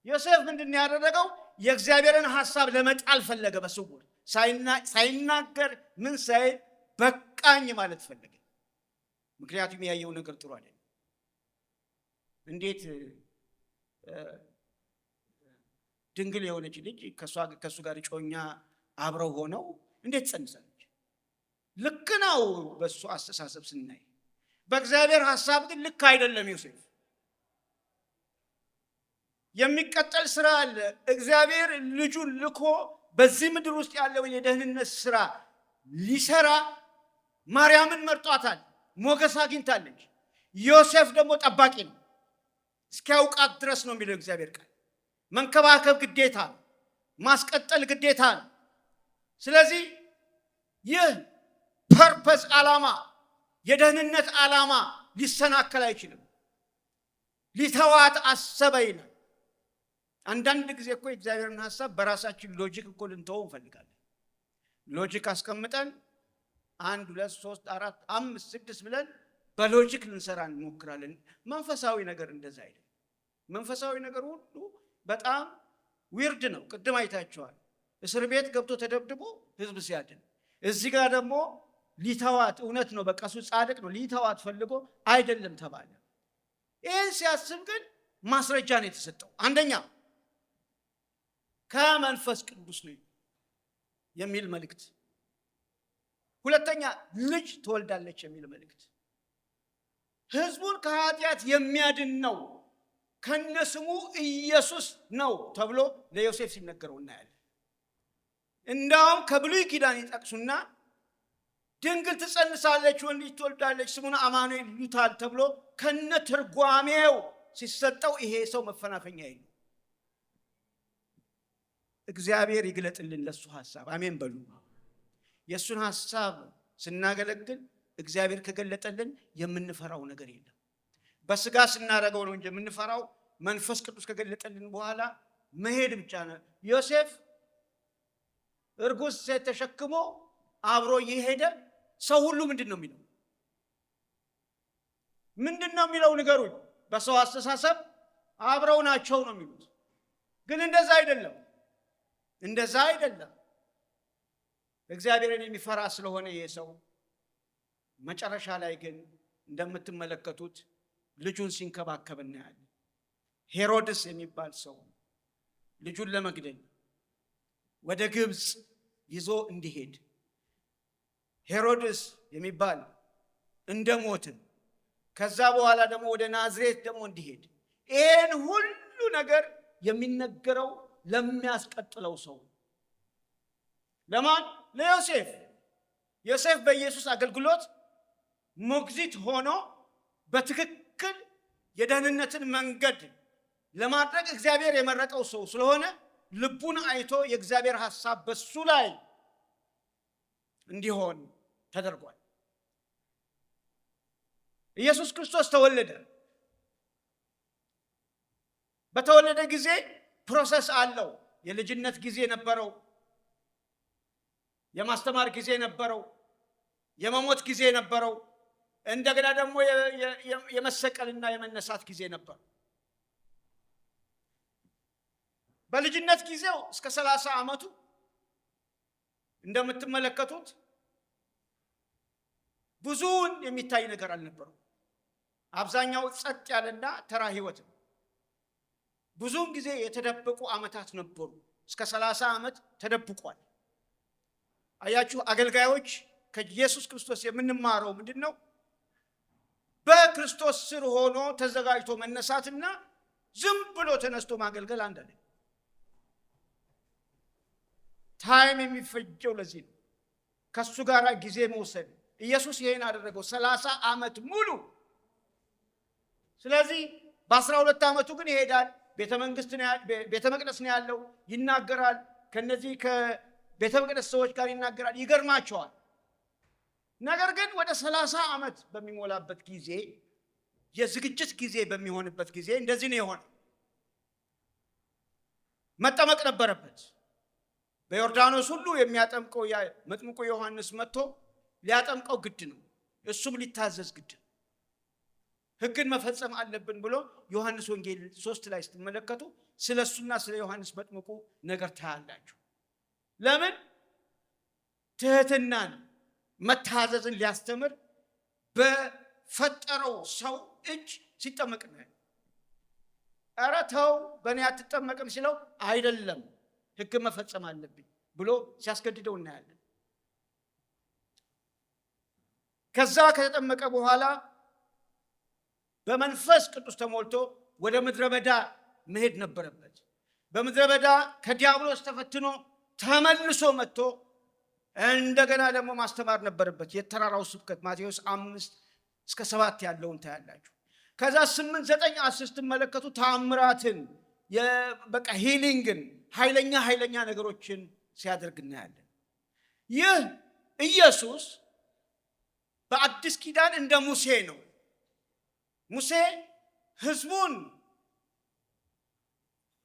S1: ዮሴፍ ምንድን ነው ያደረገው? የእግዚአብሔርን ሐሳብ ለመጣል ፈለገ። በስውር ሳይናገር ምን ሳይል በቃኝ ማለት ፈለገ። ምክንያቱም ያየው ነገር ጥሩ አይደለም። እንዴት ድንግል የሆነች ልጅ ከእሱ ጋር እጮኛ አብረው ሆነው እንዴት ጸንሳለች? ልክ ነው በእሱ አስተሳሰብ ስናይ፣ በእግዚአብሔር ሐሳብ ግን ልክ አይደለም። ዮሴፍ የሚቀጠል ስራ አለ። እግዚአብሔር ልጁን ልኮ በዚህ ምድር ውስጥ ያለውን የደህንነት ስራ ሊሰራ ማርያምን መርጧታል። ሞገስ አግኝታለች። ዮሴፍ ደግሞ ጠባቂ ነው፣ እስኪያውቃት ድረስ ነው የሚለው እግዚአብሔር ቃል። መንከባከብ ግዴታ ነው፣ ማስቀጠል ግዴታ ነው። ስለዚህ ይህ ፐርፐስ ዓላማ፣ የደህንነት ዓላማ ሊሰናከል አይችልም። ሊተዋት አሰበ ይላል። አንዳንድ ጊዜ እኮ የእግዚአብሔርን ሐሳብ በራሳችን ሎጂክ እኮ ልንተወው እንፈልጋለን። ሎጂክ አስቀምጠን 1 2 3 4 5 6 ብለን በሎጂክ ልንሰራ እንሞክራለን። መንፈሳዊ ነገር እንደዛ አይደለም። መንፈሳዊ ነገር ሁሉ በጣም ዊርድ ነው። ቅድም አይታችኋል። እስር ቤት ገብቶ ተደብድቦ ህዝብ ሲያድን፣ እዚህ ጋር ደግሞ ሊተዋት፣ እውነት ነው በቃ እሱ ጻድቅ ነው፣ ሊተዋት ፈልጎ አይደለም ተባለ። ይህን ሲያስብ ግን ማስረጃ ነው የተሰጠው። አንደኛ ከመንፈስ ቅዱስ ነው የሚል መልእክት፣ ሁለተኛ ልጅ ትወልዳለች የሚል መልእክት፣ ህዝቡን ከኃጢአት የሚያድን ነው፣ ከነስሙ ኢየሱስ ነው ተብሎ ለዮሴፍ ሲነገረው እናያለን። እንዳውም ከብሉይ ኪዳን ይጠቅሱና ድንግል ትጸንሳለች፣ ወንድ ልጅ ትወልዳለች፣ ስሙን አማኑኤል ይሉታል ተብሎ ከነ ትርጓሜው ሲሰጠው ይሄ ሰው መፈናፈኛ የለው። እግዚአብሔር ይግለጥልን ለሱ ሐሳብ። አሜን በሉ። የሱን ሐሳብ ስናገለግል እግዚአብሔር ከገለጠልን የምንፈራው ነገር የለም። በስጋ ስናደርገው ነው እንጂ የምንፈራው፣ መንፈስ ቅዱስ ከገለጠልን በኋላ መሄድ ብቻ ነው። ዮሴፍ እርጉዝ ሴት ተሸክሞ አብሮ እየሄደ ሰው ሁሉ ምንድን ነው የሚለው? ምንድን ነው የሚለው ንገሩኝ። በሰው አስተሳሰብ አብረው ናቸው ነው የሚሉት። ግን እንደዛ አይደለም፣ እንደዛ አይደለም። እግዚአብሔርን የሚፈራ ስለሆነ ይሄ ሰው መጨረሻ ላይ ግን እንደምትመለከቱት ልጁን ሲንከባከብ እናያለን። ሄሮድስ የሚባል ሰው ልጁን ለመግደል ወደ ግብፅ ይዞ እንዲሄድ፣ ሄሮድስ የሚባል እንደሞትን ከዛ በኋላ ደግሞ ወደ ናዝሬት ደግሞ እንዲሄድ፣ ይህን ሁሉ ነገር የሚነገረው ለሚያስቀጥለው ሰው ለማን? ለዮሴፍ። ዮሴፍ በኢየሱስ አገልግሎት ሞግዚት ሆኖ በትክክል የደህንነትን መንገድ ለማድረግ እግዚአብሔር የመረጠው ሰው ስለሆነ ልቡን አይቶ የእግዚአብሔር ሐሳብ በሱ ላይ እንዲሆን ተደርጓል። ኢየሱስ ክርስቶስ ተወለደ። በተወለደ ጊዜ ፕሮሰስ አለው። የልጅነት ጊዜ ነበረው፣ የማስተማር ጊዜ ነበረው፣ የመሞት ጊዜ ነበረው፣ እንደገና ደግሞ የመሰቀልና የመነሳት ጊዜ ነበር። በልጅነት ጊዜው እስከ 30 ዓመቱ እንደምትመለከቱት ብዙውን የሚታይ ነገር አልነበረም። አብዛኛው ጸጥ ያለና ተራ ህይወት ነው። ብዙውን ጊዜ የተደበቁ ዓመታት ነበሩ። እስከ 30 ዓመት ተደብቋል። አያችሁ፣ አገልጋዮች ከኢየሱስ ክርስቶስ የምንማረው ምንድነው? በክርስቶስ ስር ሆኖ ተዘጋጅቶ መነሳትና ዝም ብሎ ተነስቶ ማገልገል አንድ አይደለም። ታይም የሚፈጀው ለዚህ ነው። ከሱ ጋር ጊዜ መውሰድ። ኢየሱስ ይሄን አደረገው 30 ዓመት ሙሉ። ስለዚህ በ12 ዓመቱ ግን ይሄዳል። ቤተ መቅደስ ነው ያለው፣ ይናገራል። ከነዚህ ከቤተ መቅደስ ሰዎች ጋር ይናገራል። ይገርማቸዋል። ነገር ግን ወደ 30 ዓመት በሚሞላበት ጊዜ፣ የዝግጅት ጊዜ በሚሆንበት ጊዜ እንደዚህ ነው የሆነው። መጠመቅ ነበረበት። በዮርዳኖስ ሁሉ የሚያጠምቀው መጥምቁ ዮሐንስ መጥቶ ሊያጠምቀው ግድ ነው። እሱም ሊታዘዝ ግድ ነው። ሕግን መፈጸም አለብን ብሎ ዮሐንስ ወንጌል 3 ላይ ስትመለከቱ ስለሱና ስለ ዮሐንስ መጥምቁ ነገር ታያላችሁ። ለምን? ትህትናን፣ መታዘዝን ሊያስተምር በፈጠረው ሰው እጅ ሲጠመቅ ነው። ኧረ ተው በእኔ አትጠመቅም ሲለው አይደለም ሕግ መፈጸም አለብኝ ብሎ ሲያስገድደው እናያለን። ከዛ ከተጠመቀ በኋላ በመንፈስ ቅዱስ ተሞልቶ ወደ ምድረ በዳ መሄድ ነበረበት። በምድረ በዳ ከዲያብሎስ ተፈትኖ ተመልሶ መጥቶ እንደገና ደግሞ ማስተማር ነበረበት። የተራራው ስብከት ማቴዎስ 5-7 ያለውን ታያላችሁ። ከዛ 8፣ 9፣ 10 ስትመለከቱ ተአምራትን በቃ ሂሊንግን ኃይለኛ ነገሮችን ሲያደርግ እናያለን። ይህ ኢየሱስ በአዲስ ኪዳን እንደ ሙሴ ነው። ሙሴ ሕዝቡን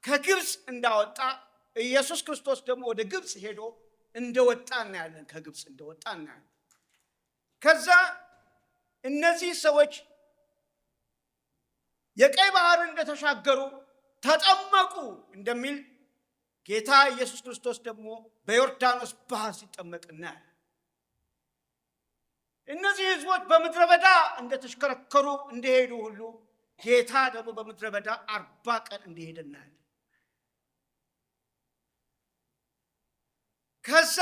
S1: ከግብፅ እንዳወጣ ኢየሱስ ክርስቶስ ደግሞ ወደ ግብፅ ሄዶ እንደወጣ እናያለን። ከግብፅ እንደወጣ እናያለን። ከዛ እነዚህ ሰዎች የቀይ ባህርን እንደተሻገሩ ተጠመቁ እንደሚል ጌታ ኢየሱስ ክርስቶስ ደግሞ በዮርዳኖስ ባህር ሲጠመቅ እናያለን። እነዚህ ህዝቦች በምድረ በዳ እንደተሽከረከሩ እንደሄዱ ሁሉ ጌታ ደግሞ በምድረ በዳ 40 ቀን እንደሄደ እናያለን። ከዛ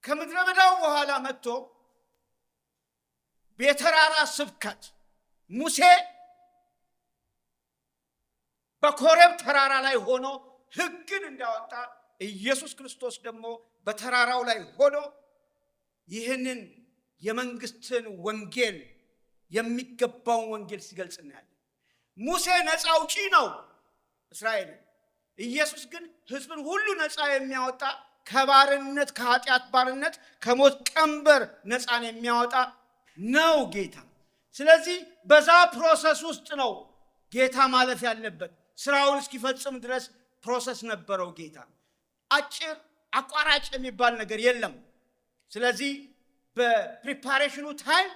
S1: ከምድረ በዳው በኋላ መጥቶ በተራራ ስብከት ሙሴ በኮሬብ ተራራ ላይ ሆኖ ሕግን እንዳወጣ ኢየሱስ ክርስቶስ ደግሞ በተራራው ላይ ሆኖ ይህንን የመንግስትን ወንጌል የሚገባውን ወንጌል ሲገልጽ እናያለን። ሙሴ ነፃ አውጪ ነው እስራኤልን። ኢየሱስ ግን ህዝብን ሁሉ ነፃ የሚያወጣ ከባርነት፣ ከኃጢአት ባርነት፣ ከሞት ቀንበር ነፃን የሚያወጣ ነው ጌታ። ስለዚህ በዛ ፕሮሰስ ውስጥ ነው ጌታ ማለፍ ያለበት። ስራውን እስኪፈጽም ድረስ ፕሮሰስ ነበረው ጌታ። አጭር አቋራጭ የሚባል ነገር የለም። ስለዚህ በፕሪፓሬሽኑ ታይም፣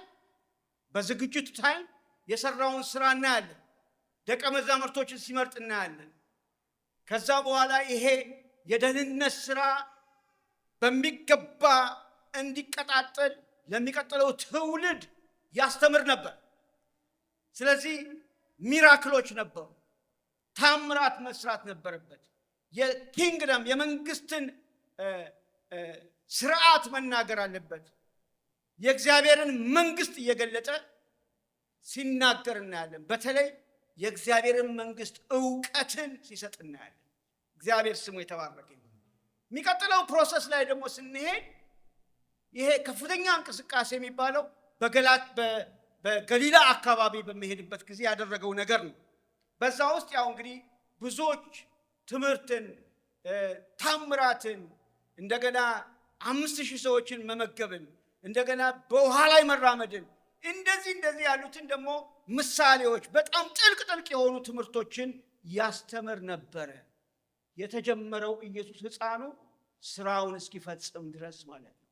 S1: በዝግጅቱ ታይም የሰራውን ስራ እናያለን። ደቀ መዛሙርቶችን ሲመርጥ እናያለን። ከዛ በኋላ ይሄ የደህንነት ስራ በሚገባ እንዲቀጣጠል ለሚቀጥለው ትውልድ ያስተምር ነበር። ስለዚህ ሚራክሎች ነበሩ። ታምራት መስራት ነበረበት። የኪንግደም የመንግስትን ስርዓት መናገር አለበት። የእግዚአብሔርን መንግስት እየገለጠ ሲናገር እናያለን። በተለይ የእግዚአብሔርን መንግስት ዕውቀትን ሲሰጥ እናያለን። እግዚአብሔር ስሙ የተባረከ ይሁን። የሚቀጥለው ፕሮሰስ ላይ ደግሞ ስንሄድ ይሄ ከፍተኛ እንቅስቃሴ የሚባለው በገሊላ አካባቢ በሚሄድበት ጊዜ ያደረገው ነገር ነው። በዛ ውስጥ ያው እንግዲህ ብዙዎች ትምህርትን፣ ታምራትን፣ እንደገና 5000 ሰዎችን መመገብን፣ እንደገና በውሃ ላይ መራመድን፣ እንደዚህ ያሉትን ደግሞ ምሳሌዎች፣ በጣም ጥልቅ የሆኑ ትምህርቶችን ያስተምር ነበረ። የተጀመረው ኢየሱስ ሕፃኑ ስራውን እስኪፈጽም ድረስ ማለት ነው።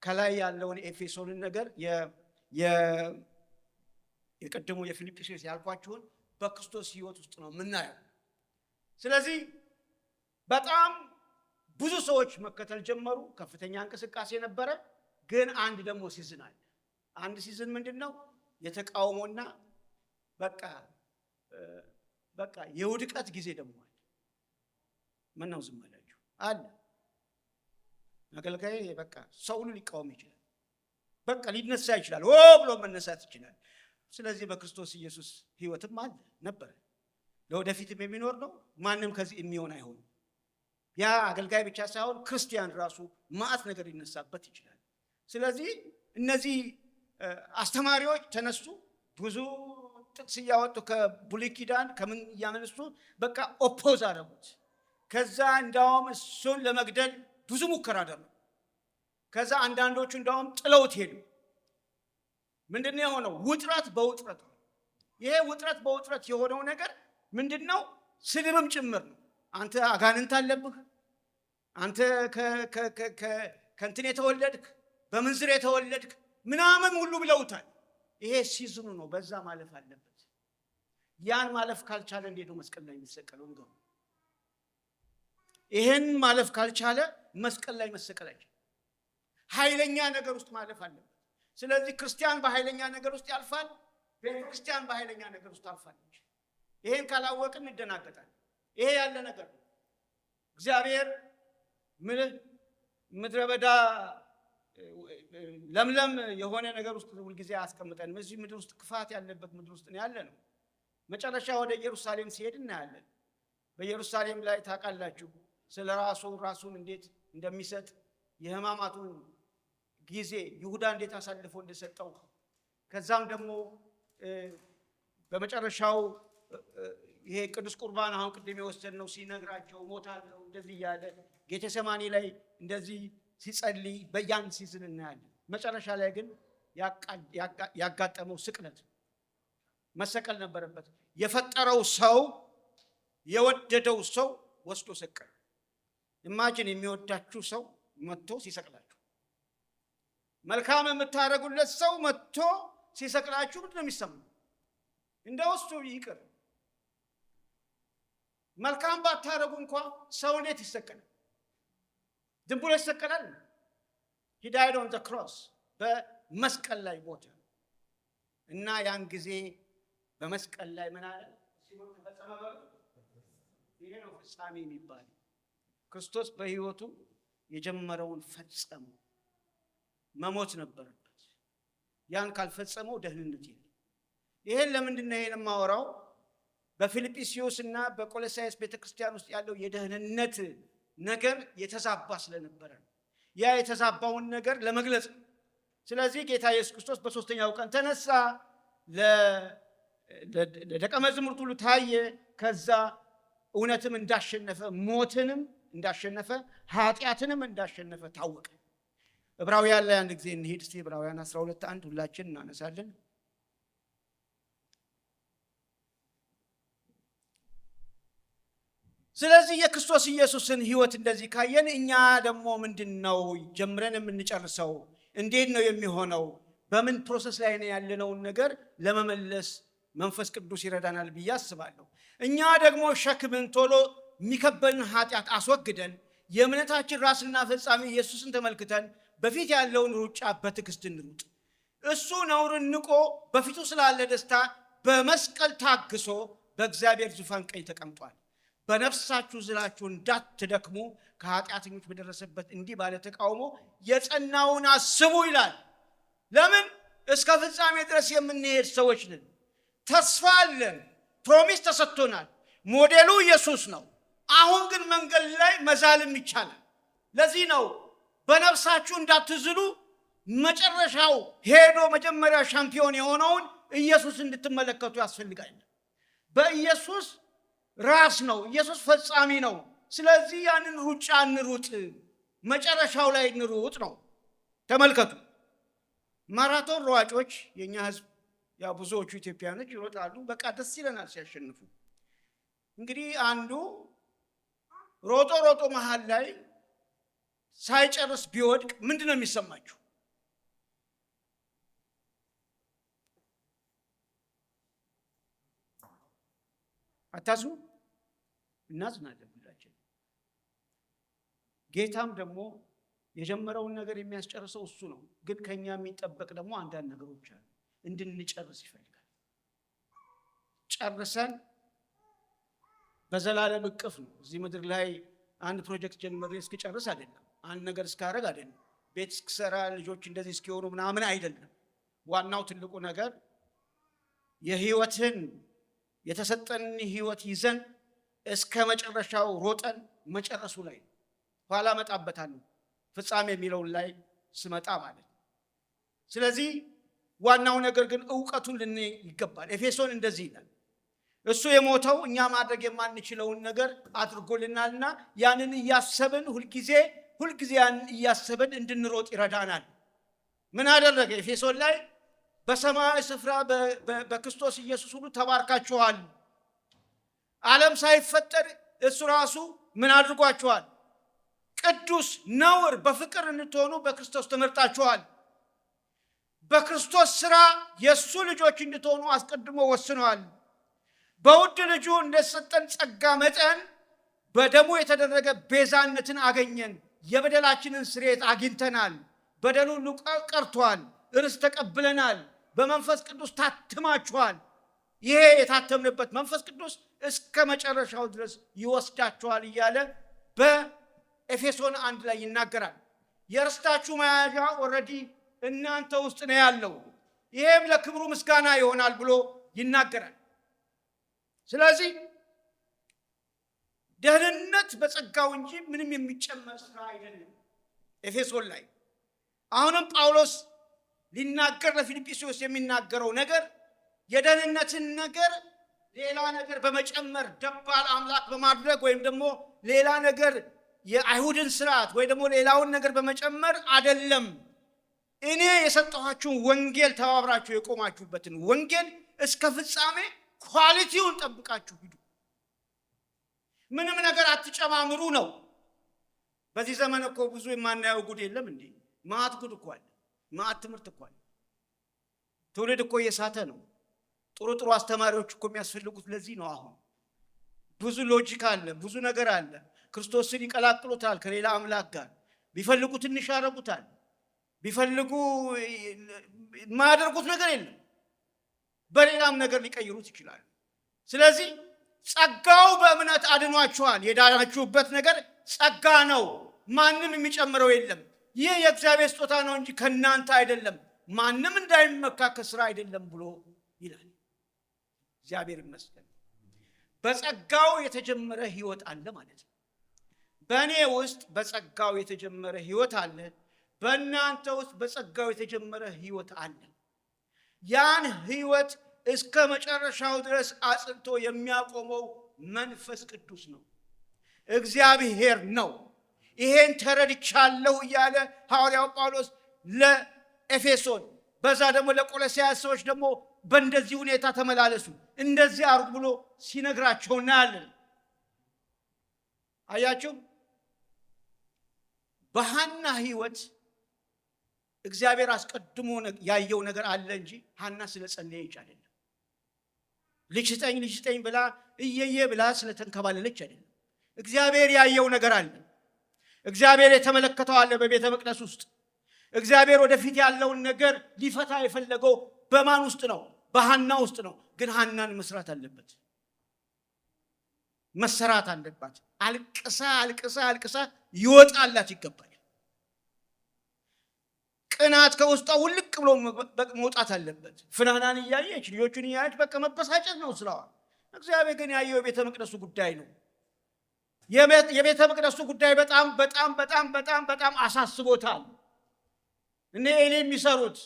S1: ከላይ ያለውን ኤፌሶንን ነገር የቀደሙ የፊልጵስዩስ ያልኳችሁን በክርስቶስ ህይወት ውስጥ ነው የምናየው። ስለዚህ በጣም ብዙ ሰዎች መከተል ጀመሩ። ከፍተኛ እንቅስቃሴ ነበረ። ግን አንድ ደግሞ ሲዝን አለ። አንድ ሲዝን ምንድነው? የተቃውሞና በቃ የውድቀት ጊዜ ደግሞ አለ። ምን ነው ዝም አላችሁ? አለ። አገልጋይ በቃ ሰው ሁሉ ሊቃወም ይችላል። በቃ ሊነሳ ይችላል። ብሎ መነሳት ይችላል። ስለዚህ በክርስቶስ ኢየሱስ ሕይወትም አለ ነበር፣ ለወደፊትም የሚኖር ነው። ማንም ከዚህ የሚሆን አይሆንም። ያ አገልጋይ ብቻ ሳይሆን ክርስቲያን ራሱ ማዕት ነገር ሊነሳበት ይችላል። ስለዚህ እነዚህ አስተማሪዎች ተነሱ። ብዙ ጥቅስ እያወጡ ከብሉይ ኪዳን ከምን እያመነሱ በቃ ኦፖዝ አደረጉት። ከዛ እንዳውም እሱን ለመግደል ብዙ ሙከራ አደረጉ። ከዛ አንዳንዶቹ እንዳውም ጥለውት ሄዱ። ምንድነው የሆነው? ውጥረት በውጥረት ነው። ይሄ ውጥረት በውጥረት የሆነው ነገር ምንድነው? ስድብም ጭምር ነው። አንተ አጋንንት አለብህ፣ አንተ ከእንትን የተወለድክ፣ በምንዝር የተወለድክ ምናምን ሁሉ ብለውታል። ይሄ ሲዝኑ ነው። በዛ ማለፍ አለበት። ያን ማለፍ ካልቻለ እንዴት ነው መስቀል ላይ የሚሰቀለው? ንገሩ። ይሄን ማለፍ ካልቻለ መስቀል ላይ መሰቀል አይችልም። ኃይለኛ ነገር ውስጥ ማለፍ አለበት። ስለዚህ ክርስቲያን በኃይለኛ ነገር ውስጥ ያልፋል። ቤተክርስቲያን በኃይለኛ ነገር ውስጥ ታልፋለች። ይሄን ካላወቅን እንደናገጣለን። ይሄ ያለ ነገር ነው። እግዚአብሔር ምድረ በዳ ለምለም የሆነ ነገር ውስጥ ሁልጊዜ አያስቀምጠንም። እዚህ ምድር ውስጥ ክፋት ያለበት ምድር ውስጥ ያለ ነው። መጨረሻ ወደ ኢየሩሳሌም ሲሄድ እናያለን። በኢየሩሳሌም ላይ ታውቃላችሁ ስለ ራሱን እንዴት እንደሚሰጥ፣ የሕማማቱን ጊዜ ይሁዳ እንዴት አሳልፎ እንደሰጠው፣ ከዛም ደግሞ በመጨረሻው ይሄ ቅዱስ ቁርባን አሁን ቅድም የወሰድነው ሲነግራቸው ሞታለሁ እንደዚህ እያለ ጌቴሰማኒ ላይ እንደዚህ ሲጸልይ በያን ሲዝን እናያለን። መጨረሻ ላይ ግን ያጋጠመው ስቅለት መሰቀል ነበረበት። የፈጠረው ሰው የወደደው ሰው ወስዶ ሰቀለ። ኢማጂን የሚወዳችሁ ሰው መጥቶ ሲሰቅላችሁ፣ መልካም የምታደርጉለት ሰው መጥቶ ሲሰቅላችሁ ምንድን ነው የሚሰማው? እንደው እሱ ይቅር መልካም ባታደርጉ እንኳን ሰው እንዴት ይሰቀላል? ዝም ብሎ ይሰቀላል? he died on the cross በመስቀል ላይ ሞተ እና ያን ጊዜ በመስቀል ላይ ምን አለ? ሲሞት ተፈጸመ። ይሄ ነው ፍጻሜ የሚባል። ክርስቶስ በሕይወቱ የጀመረውን ፈጸመ። መሞት ነበረበት። ያን ካልፈጸመው ደህንነት የለም። ይሄን ለምንድን ነው ይሄን የማወራው? በፊልጵስዩስ እና በቆሎሳይስ ቤተክርስቲያን ውስጥ ያለው የደህንነት ነገር የተዛባ ስለነበረ ነው። ያ የተዛባውን ነገር ለመግለጽ ነው። ስለዚህ ጌታ ኢየሱስ ክርስቶስ በሶስተኛው ቀን ተነሳ፣ ለደቀ መዛሙርቱ ሁሉ ታየ። ከዛ እውነትም እንዳሸነፈ፣ ሞትንም እንዳሸነፈ፣ ኃጢአትንም እንዳሸነፈ ታወቀ። ዕብራውያን ላይ አንድ ጊዜ እንሂድ እስቲ። ዕብራውያን 12:1 ሁላችን እናነሳለን። ስለዚህ የክርስቶስ ኢየሱስን ሕይወት እንደዚህ ካየን እኛ ደግሞ ምንድነው ጀምረን የምንጨርሰው? እንዴት ነው የሚሆነው? በምን ፕሮሰስ ላይ ነው ያለነውን ነገር ለመመለስ መንፈስ ቅዱስ ይረዳናል ብዬ አስባለሁ። እኛ ደግሞ ሸክምን ቶሎ የሚከበልን ኃጢአት አስወግደን የእምነታችን ራስና ፈጻሚ ኢየሱስን ተመልክተን በፊት ያለውን ሩጫ በትዕግስት እንሩጥ። እሱ ነውርን ንቆ በፊቱ ስላለ ደስታ በመስቀል ታግሶ በእግዚአብሔር ዙፋን ቀኝ ተቀምጧል። በነፍሳችሁ ዝላችሁ እንዳትደክሙ ከኃጢአተኞች በደረሰበት እንዲህ ባለ ተቃውሞ የጸናውን አስቡ ይላል። ለምን? እስከ ፍጻሜ ድረስ የምንሄድ ሰዎች ነን። ተስፋ አለን። ፕሮሚስ ተሰጥቶናል። ሞዴሉ ኢየሱስ ነው። አሁን ግን መንገድ ላይ መዛልም ይቻላል። ለዚህ ነው በነፍሳችሁ እንዳትዝሉ መጨረሻው ሄዶ መጀመሪያ ሻምፒዮን የሆነውን ኢየሱስ እንድትመለከቱ ያስፈልጋል። በኢየሱስ ራስ ነው። ኢየሱስ ፈጻሚ ነው። ስለዚህ ያንን ሩጫ እንሩጥ፣ መጨረሻው ላይ እንሩጥ ነው። ተመልከቱ፣ ማራቶን ሯጮች የኛ ህዝብ ያው ብዙዎቹ ኢትዮጵያኖች ይሮጣሉ። በቃ ደስ ይለናል ሲያሸንፉ። እንግዲህ አንዱ ሮጦ መሃል ላይ ሳይጨርስ ቢወድቅ ምንድን ነው የሚሰማችሁ? አታዝኑ? እናዝናለን ሁላችን። ጌታም ደግሞ የጀመረውን ነገር የሚያስጨርሰው እሱ ነው። ግን ከኛ የሚጠበቅ ደግሞ አንዳንድ ነገሮች አሉ፣ እንድንጨርስ ይፈልጋል። ጨርሰን በዘላለም እቅፍ ነው። እዚህ ምድር ላይ አንድ ፕሮጀክት ጀምሬ እስክጨርስ አይደለም፣ አንድ ነገር እስካረግ አይደለም፣ ቤት እስክሰራ ልጆች እንደዚህ እስኪሆኑ ምናምን አይደለም። ዋናው ትልቁ ነገር የህይወትን የተሰጠን ህይወት ይዘን እስከ መጨረሻው ሮጠን መጨረሱ ላይ ኋላ መጣበታለሁ ፍጻሜ የሚለውን ላይ ስመጣ ማለት ነው። ስለዚህ ዋናው ነገር ግን ዕውቀቱን ልን ይገባል። ኤፌሶን እንደዚህ ይላል፣ እሱ የሞተው እኛ ማድረግ የማንችለውን ነገር አድርጎልናልና ያንን እያሰብን ሁልጊዜ ያንን እያሰብን እንድንሮጥ ይረዳናል። ምን አደረገ? ኤፌሶን ላይ በሰማያዊ ስፍራ በክርስቶስ ኢየሱስ ሁሉ ተባርካችኋል። ዓለም ሳይፈጠር እሱ ራሱ ምን አድርጓችኋል? ቅዱስ ነውር በፍቅር እንድትሆኑ በክርስቶስ ተመርጣችኋል። በክርስቶስ ሥራ የእሱ ልጆች እንድትሆኑ አስቀድሞ ወስኗል። በውድ ልጁ እንደሰጠን ጸጋ መጠን በደሙ የተደረገ ቤዛነትን አገኘን። የበደላችንን ስርየት አግኝተናል። በደሉ ሁሉ ቀርቷል። ርስት ተቀብለናል። በመንፈስ ቅዱስ ታትማችኋል። ይሄ የታተምንበት መንፈስ ቅዱስ እስከ መጨረሻው ድረስ ይወስዳችኋል እያለ በኤፌሶን 1 ላይ ይናገራል። የርስታችሁ መያዣ ኦልሬዲ እናንተ ውስጥ ነው ያለው፣ ይሄም ለክብሩ ምስጋና ይሆናል ብሎ ይናገራል። ስለዚህ ደህንነት በጸጋው እንጂ ምንም የሚጨመር ስራ አይደለም። ኤፌሶን ላይ አሁንም ጳውሎስ ሊናገር ለፊልጵስዩስ የሚናገረው ነገር የደህንነትን ነገር ሌላ ነገር በመጨመር ደባል አምላክ በማድረግ ወይም ደግሞ ሌላ ነገር የአይሁድን ስርዓት ወይ ደግሞ ሌላውን ነገር በመጨመር አይደለም። እኔ የሰጠኋችሁን ወንጌል ተባብራችሁ የቆማችሁበትን ወንጌል እስከ ፍጻሜ ኳሊቲውን ጠብቃችሁ ሂዱ። ምንም ነገር አትጨማምሩ ነው። በዚህ ዘመን እኮ ብዙ የማናየው ጉድ የለም እንዴ? ማት ጉድ እኮ አለ፣ ማት ትምህርት እኮ አለ። ትውልድ እኮ እየሳተ ነው። ጥሩ አስተማሪዎች እኮ የሚያስፈልጉት ለዚህ ነው። አሁን ብዙ ሎጂክ አለ፣ ብዙ ነገር አለ። ክርስቶስን ይቀላቅሉታል ከሌላ አምላክ ጋር፣ ቢፈልጉ ትንሽ ያደርጉታል፣ ቢፈልጉ የማያደርጉት ነገር የለም። በሌላም ነገር ሊቀይሩት ይችላል። ስለዚህ ጸጋው በእምነት አድኗችኋል። የዳናችሁበት ነገር ጸጋ ነው። ማንም የሚጨምረው የለም። ይህ የእግዚአብሔር ስጦታ ነው እንጂ ከእናንተ አይደለም፣ ማንም እንዳይመካ ከሥራ አይደለም ብሎ ይላል። እግዚአብሔር ይመስገን። በጸጋው የተጀመረ ህይወት አለ ማለት ነው። በእኔ ውስጥ በጸጋው የተጀመረ ህይወት አለ፣ በእናንተ ውስጥ በጸጋው የተጀመረ ህይወት አለ። ያን ህይወት እስከ መጨረሻው ድረስ አጽንቶ የሚያቆመው መንፈስ ቅዱስ ነው፣ እግዚአብሔር ነው። ይሄን ተረድቻለሁ እያለ ሐዋርያው ጳውሎስ ለኤፌሶን በዛ ደግሞ ለቆሎስያስ ሰዎች ደግሞ በእንደዚህ ሁኔታ ተመላለሱ እንደዚህ አርጉ ብሎ ሲነግራቸው እናያለን። አያችሁ፣ በሐና ህይወት እግዚአብሔር አስቀድሞ ያየው ነገር አለ እንጂ ሐና ስለጸለየች አይደለም። ልጅ ስጠኝ ብላ እየየ ብላ ስለተንከባለለች አይደለም። እግዚአብሔር ያየው ነገር አለ። እግዚአብሔር የተመለከተው አለ በቤተ መቅደስ ውስጥ። እግዚአብሔር ወደፊት ያለውን ነገር ሊፈታ የፈለገው በማን ውስጥ ነው? በሐና ውስጥ ነው። ግን ሐናን መስራት አለበት፣ መሰራት አለባት። አልቅሳ ይወጣላት ይገባል። ቅናት ከውስጧ ውልቅ ብሎ መውጣት አለበት። ፍናናን እያየች ልጆቹን እያየች በቃ መበሳጨት ነው ስራዋ። እግዚአብሔር ግን ያየው የቤተ መቅደሱ ጉዳይ ነው። የቤተ መቅደሱ ጉዳይ በጣም አሳስቦታል። እነ ኤሊ የሚሰሩት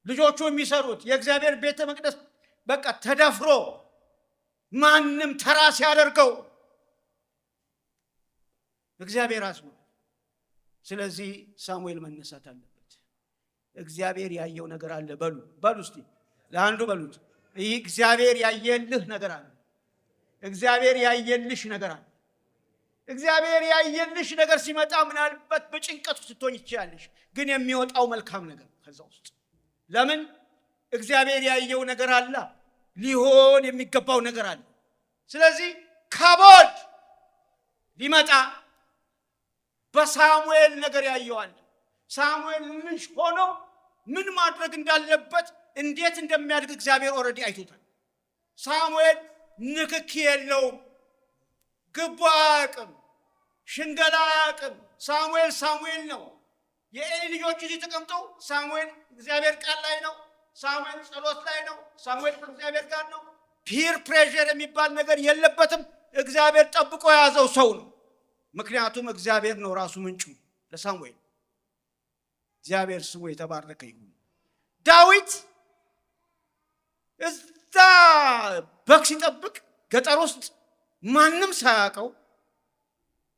S1: ልጆቹ የሚሰሩት የእግዚአብሔር ቤተ መቅደስ በቃ ተደፍሮ ማንም ተራ ሲያደርገው እግዚአብሔር አስሞ። ስለዚህ ሳሙኤል መነሳት አለበት። እግዚአብሔር ያየው ነገር አለ። በሉ እስቲ ለአንዱ በሉት፣ ይህ እግዚአብሔር ያየልህ ነገር አለ። እግዚአብሔር ያየልሽ ነገር አለ። እግዚአብሔር ያየልሽ ነገር ሲመጣ ምናልባት በጭንቀት ውስጥ ትሆኝ ይችላልሽ፣ ግን የሚወጣው መልካም ነገር ከዛ ውስጥ። ለምን? እግዚአብሔር ያየው ነገር አለ፣ ሊሆን የሚገባው ነገር አለ። ስለዚህ ከቦድ ሊመጣ በሳሙኤል ነገር ያየዋል። ሳሙኤል ልጅ ሆኖ ምን ማድረግ እንዳለበት እንዴት እንደሚያድግ እግዚአብሔር ኦልሬዲ አይቶታል። ሳሙኤል ንክኪ የለውም፣ ግቡ አያውቅም፣ ሽንገላ አያውቅም። ሳሙኤል ሳሙኤል ነው። የኤሊ ልጆች እዚህ ተቀምጠው ሳሙኤል እግዚአብሔር ቃል ላይ ነው፣ ሳሙኤል ጸሎት ላይ ነው፣ ሳሙኤል ከእግዚአብሔር ጋር ነው። ፒር ፕሬዠር የሚባል ነገር የለበትም። እግዚአብሔር ጠብቆ የያዘው ሰው ነው። ምክንያቱም እግዚአብሔር ነው ራሱ ምንጩ ለሳሙኤል። እግዚአብሔር ስሙ የተባረከ ይሁን። ዳዊት እዛ በግ ሲጠብቅ ገጠር ውስጥ ማንም ሳያውቀው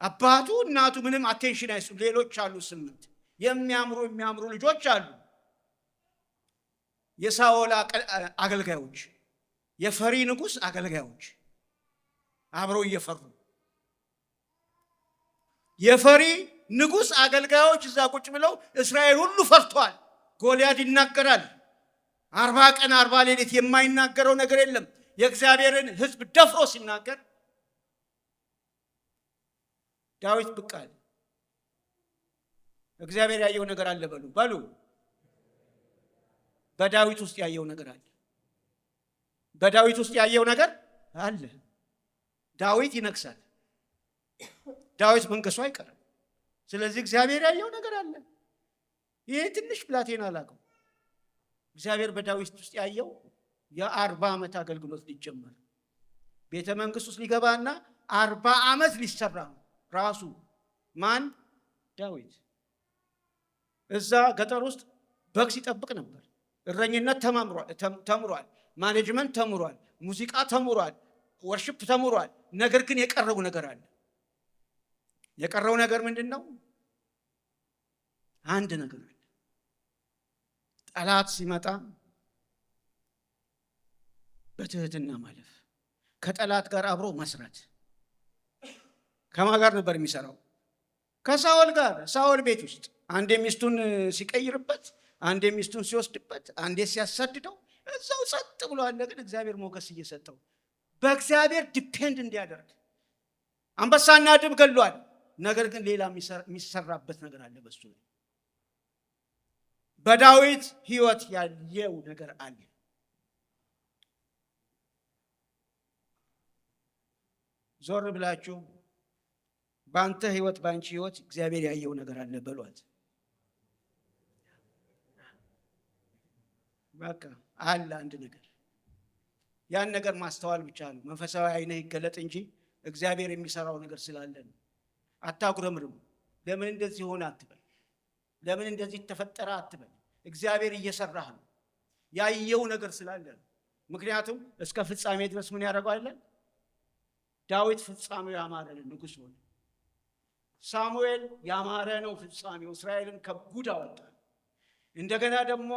S1: አባቱ እናቱ ምንም አቴንሽን አይሱ። ሌሎች አሉ 8 የሚያምሩ ልጆች አሉ። የሳኦል አገልጋዮች፣ የፈሪ ንጉሥ አገልጋዮች አብረው እየፈሩ የፈሪ ንጉሥ አገልጋዮች እዛ ቁጭ ብለው እስራኤል ሁሉ ፈርቷል። ጎልያድ ይናገራል። 40 ቀን 40 ሌሊት የማይናገረው ነገር የለም። የእግዚአብሔርን ሕዝብ ደፍሮ ሲናገር ዳዊት ብቅ አለ። እግዚአብሔር ያየው ነገር አለ በሉ። በዳዊት ውስጥ ያየው ነገር አለ። በዳዊት ውስጥ ያየው ነገር አለ። ዳዊት ይነግሳል። ዳዊት መንገሱ አይቀርም። ስለዚህ እግዚአብሔር ያየው ነገር አለ። ይሄ ትንሽ ብላቴና አላውቅም። እግዚአብሔር በዳዊት ውስጥ ያየው የ40 ዓመት አገልግሎት ሊጀመር ቤተ መንግስት ውስጥ ሊገባና 40 ዓመት ሊሰራ ነው። ራሱ ማን? ዳዊት። እዛ ገጠር ውስጥ በግ ሲጠብቅ ነበር። እረኝነት ተምሯል፣ ማኔጅመንት ተምሯል፣ ሙዚቃ ተምሯል፣ ወርሺፕ ተምሯል። ነገር ግን የቀረው ነገር አለ። የቀረው ነገር ምንድነው? አንድ ነገር አለ። ጠላት ሲመጣ በትህትና ማለፍ፣ ከጠላት ጋር አብሮ መስራት። ከማን ጋር ነበር የሚሰራው? ከሳኦል ጋር። ሳኦል ቤት ውስጥ አንዴ ሚስቱን ሲቀይርበት፣ አንዴ ሚስቱን ሲወስድበት፣ አንዴ ሲያሳድደው እዛው ጸጥ ብሎ አለ። ግን እግዚአብሔር ሞገስ እየሰጠው በእግዚአብሔር ዲፔንድ እንዲያደርግ። አንበሳና ድብ ገሏል። ነገር ግን ሌላ የሚሰራበት ነገር አለ በሱ ላይ። በዳዊት ህይወት ያየው ነገር አለ። ዞር ብላችሁ በአንተ ህይወት በአንቺ ህይወት እግዚአብሔር ያየው ነገር አለ በሏት። በቃ አለ አንድ ነገር። ያን ነገር ማስተዋል ብቻ ነው። መንፈሳዊ አይነህ ይገለጥ እንጂ እግዚአብሔር የሚሰራው ነገር ስላለ ነው። አታጉረምርም። ለምን እንደዚህ ሆነ አትበል። ለምን እንደዚህ ተፈጠረ አትበል። እግዚአብሔር እየሰራህ ነው። ያየው ነገር ስላለ ነው። ምክንያቱም እስከ ፍጻሜ ድረስ ምን ያደርጋል? ዳዊት ፍጻሜው ያማረ ንጉሥ ሆነ። ሳሙኤል ያማረ ነው ፍጻሜው። እስራኤልን ከጉድ አወጣ። እንደገና ደግሞ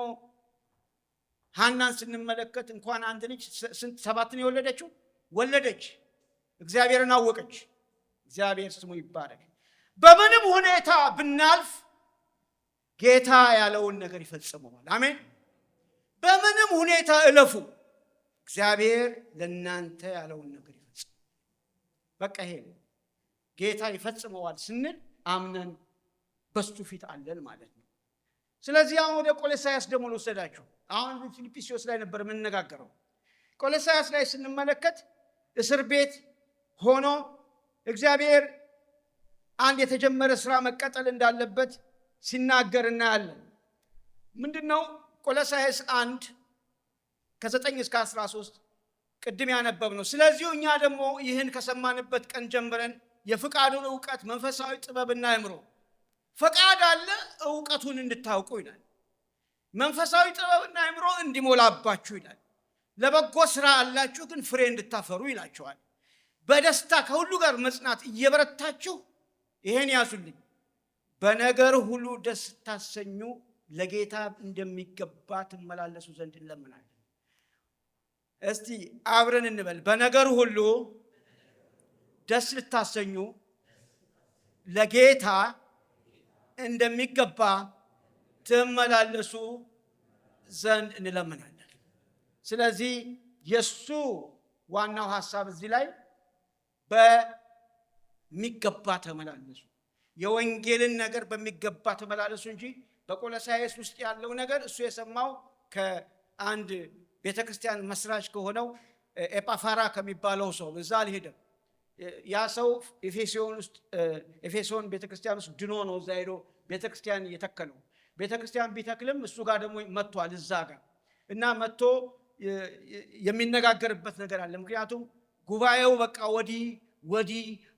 S1: ሐናን ስንመለከት እንኳን አንድ ልጅ 7 የወለደችው ወለደች። እግዚአብሔርን አወቀች። እግዚአብሔር ስሙ ይባረክ። በምንም ሁኔታ ብናልፍ ጌታ ያለውን ነገር ይፈጽመዋል። አሜን። በምንም ሁኔታ እለፉ፣ እግዚአብሔር ለእናንተ ያለውን ነገር ይፈጽማል። በቃ ይሄ ጌታ ይፈጽመዋል ስንል አምነን በሱ ፊት አለን ማለት ነው። ስለዚህ አሁን ወደ ቆሎሳይስ ደግሞ ልወሰዳችሁ። አሁን ፊልጵስዩስ ላይ ነበር የምንነጋገረው። ቆሎሳይስ ላይ ስንመለከት እስር ቤት ሆኖ እግዚአብሔር አንድ የተጀመረ ስራ መቀጠል እንዳለበት ሲናገር እናያለን። ምንድነው? ቆሎሳይስ 1 ከ9 እስከ 13 ቅድም ያነበብነው። ስለዚህ እኛ ደግሞ ይህን ከሰማንበት ቀን ጀምረን የፍቃዱን ዕውቀት መንፈሳዊ ጥበብና አእምሮ፣ ፈቃድ አለ ዕውቀቱን እንድታውቁ ይላል። መንፈሳዊ ጥበብና አእምሮ እንዲሞላባችሁ ይላል። ለበጎ ስራ አላችሁ ግን ፍሬ እንድታፈሩ ይላችኋል። በደስታ ከሁሉ ጋር መጽናት እየበረታችሁ ይሄን ያዙልኝ፣ በነገር ሁሉ ደስ ታሰኙ፣ ለጌታ እንደሚገባ ትመላለሱ ዘንድ እንለምናለን። እስቲ አብረን እንበል። በነገር ሁሉ ደስ ልታሰኙ፣ ለጌታ እንደሚገባ ትመላለሱ ዘንድ እንለምናለን። ስለዚህ የሱ ዋናው ሐሳብ እዚህ ላይ በሚገባ ተመላለሱ። የወንጌልን ነገር በሚገባ ተመላለሱ እንጂ በቆሎሳይስ ውስጥ ያለው ነገር እሱ የሰማው ከአንድ ቤተክርስቲያን መስራች ከሆነው ኤጳፋራ ከሚባለው ሰው እዛ አልሄደም። ያ ሰው ኤፌሶን ቤተክርስቲያን ውስጥ ድኖ ነው እዛ ሄዶ ቤተክርስቲያን የተከለው። ቤተክርስቲያን ቢተክልም እሱ ጋር ደግሞ መጥቷል እዛ ጋር እና መጥቶ የሚነጋገርበት ነገር አለ። ምክንያቱም ጉባኤው በቃ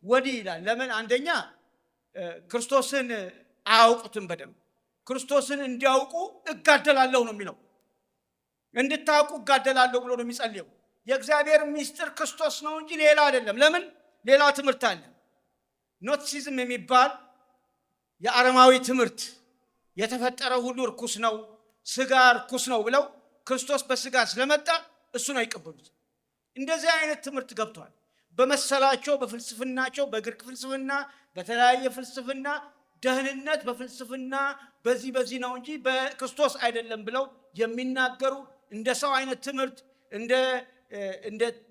S1: ወዲህ ይላል። ለምን? አንደኛ ክርስቶስን አያውቁትም በደንብ። ክርስቶስን እንዲያውቁ እጋደላለሁ ነው የሚለው። እንድታውቁ እጋደላለሁ ብሎ ነው የሚጸልየው። የእግዚአብሔር ምስጢር ክርስቶስ ነው እንጂ ሌላ አይደለም። ለምን? ሌላ ትምህርት አለ። ኖቲሲዝም የሚባል የአረማዊ ትምህርት የተፈጠረ ሁሉ ርኩስ ነው፣ ስጋ ርኩስ ነው ብለው ክርስቶስ በስጋ ስለመጣ እሱ ነው አይቀበሉት። እንደዚህ አይነት ትምህርት ገብቷል። በመሰላቸው በፍልስፍናቸው፣ በግሪክ ፍልስፍና፣ በተለያየ ፍልስፍና ደህንነት በፍልስፍና በዚህ ነው እንጂ በክርስቶስ አይደለም ብለው የሚናገሩ እንደ ሰው አይነት ትምህርት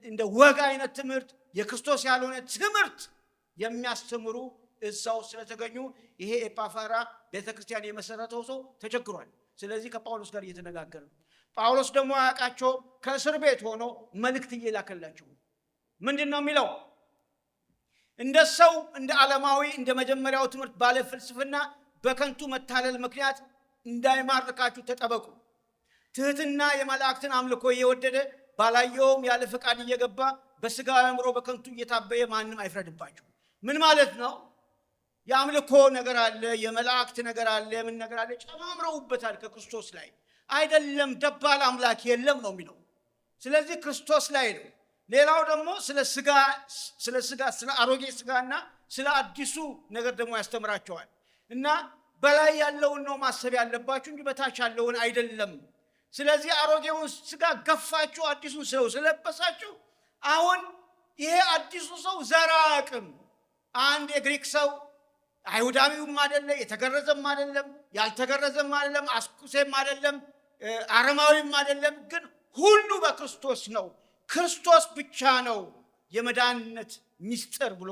S1: እንደ ወግ አይነት ትምህርት የክርስቶስ ያልሆነ ትምህርት የሚያስተምሩ እዛው ስለተገኙ ይሄ ኤጳፋራ ቤተክርስቲያን የመሰረተው ሰው ተቸግሯል። ስለዚህ ከጳውሎስ ጋር እየተነጋገረ ነው። ጳውሎስ ደግሞ ያውቃቸው ከእስር ቤት ሆኖ መልእክት እየላከላቸው ምንድን ነው የሚለው? እንደ ሰው እንደ ዓለማዊ እንደ መጀመሪያው ትምህርት ባለ ፍልስፍና በከንቱ መታለል ምክንያት እንዳይማርካችሁ ተጠበቁ። ትህትና የመላእክትን አምልኮ እየወደደ ባላየውም ያለ ፈቃድ እየገባ በስጋ አእምሮ በከንቱ እየታበየ ማንም አይፍረድባችሁ። ምን ማለት ነው? የአምልኮ ነገር አለ፣ የመላእክት ነገር አለ፣ ምን ነገር አለ፣ ጨማምረውበታል ከክርስቶስ ላይ አይደለም። ደባል አምላክ የለም ነው የሚለው። ስለዚህ ክርስቶስ ላይ ነው። ሌላው ደግሞ ስለ ስጋ አሮጌ ስጋና ስለ አዲሱ ነገር ደግሞ ያስተምራቸዋል። እና በላይ ያለውን ነው ማሰብ ያለባችሁ እንጂ በታች ያለውን አይደለም። ስለዚህ አሮጌውን ስጋ ገፋችሁ አዲሱን ሰው ስለበሳችሁ አሁን ይሄ አዲሱ ሰው ዘር አያውቅም። አንድ የግሪክ ሰው አይሁዳዊውም አይደለም፣ የተገረዘም አይደለም፣ ያልተገረዘም አይደለም፣ አስኩሴም አይደለም፣ አረማዊም አይደለም፣ ግን ሁሉ በክርስቶስ ነው። ክርስቶስ ብቻ ነው የመዳንነት ምስጢር ብሎ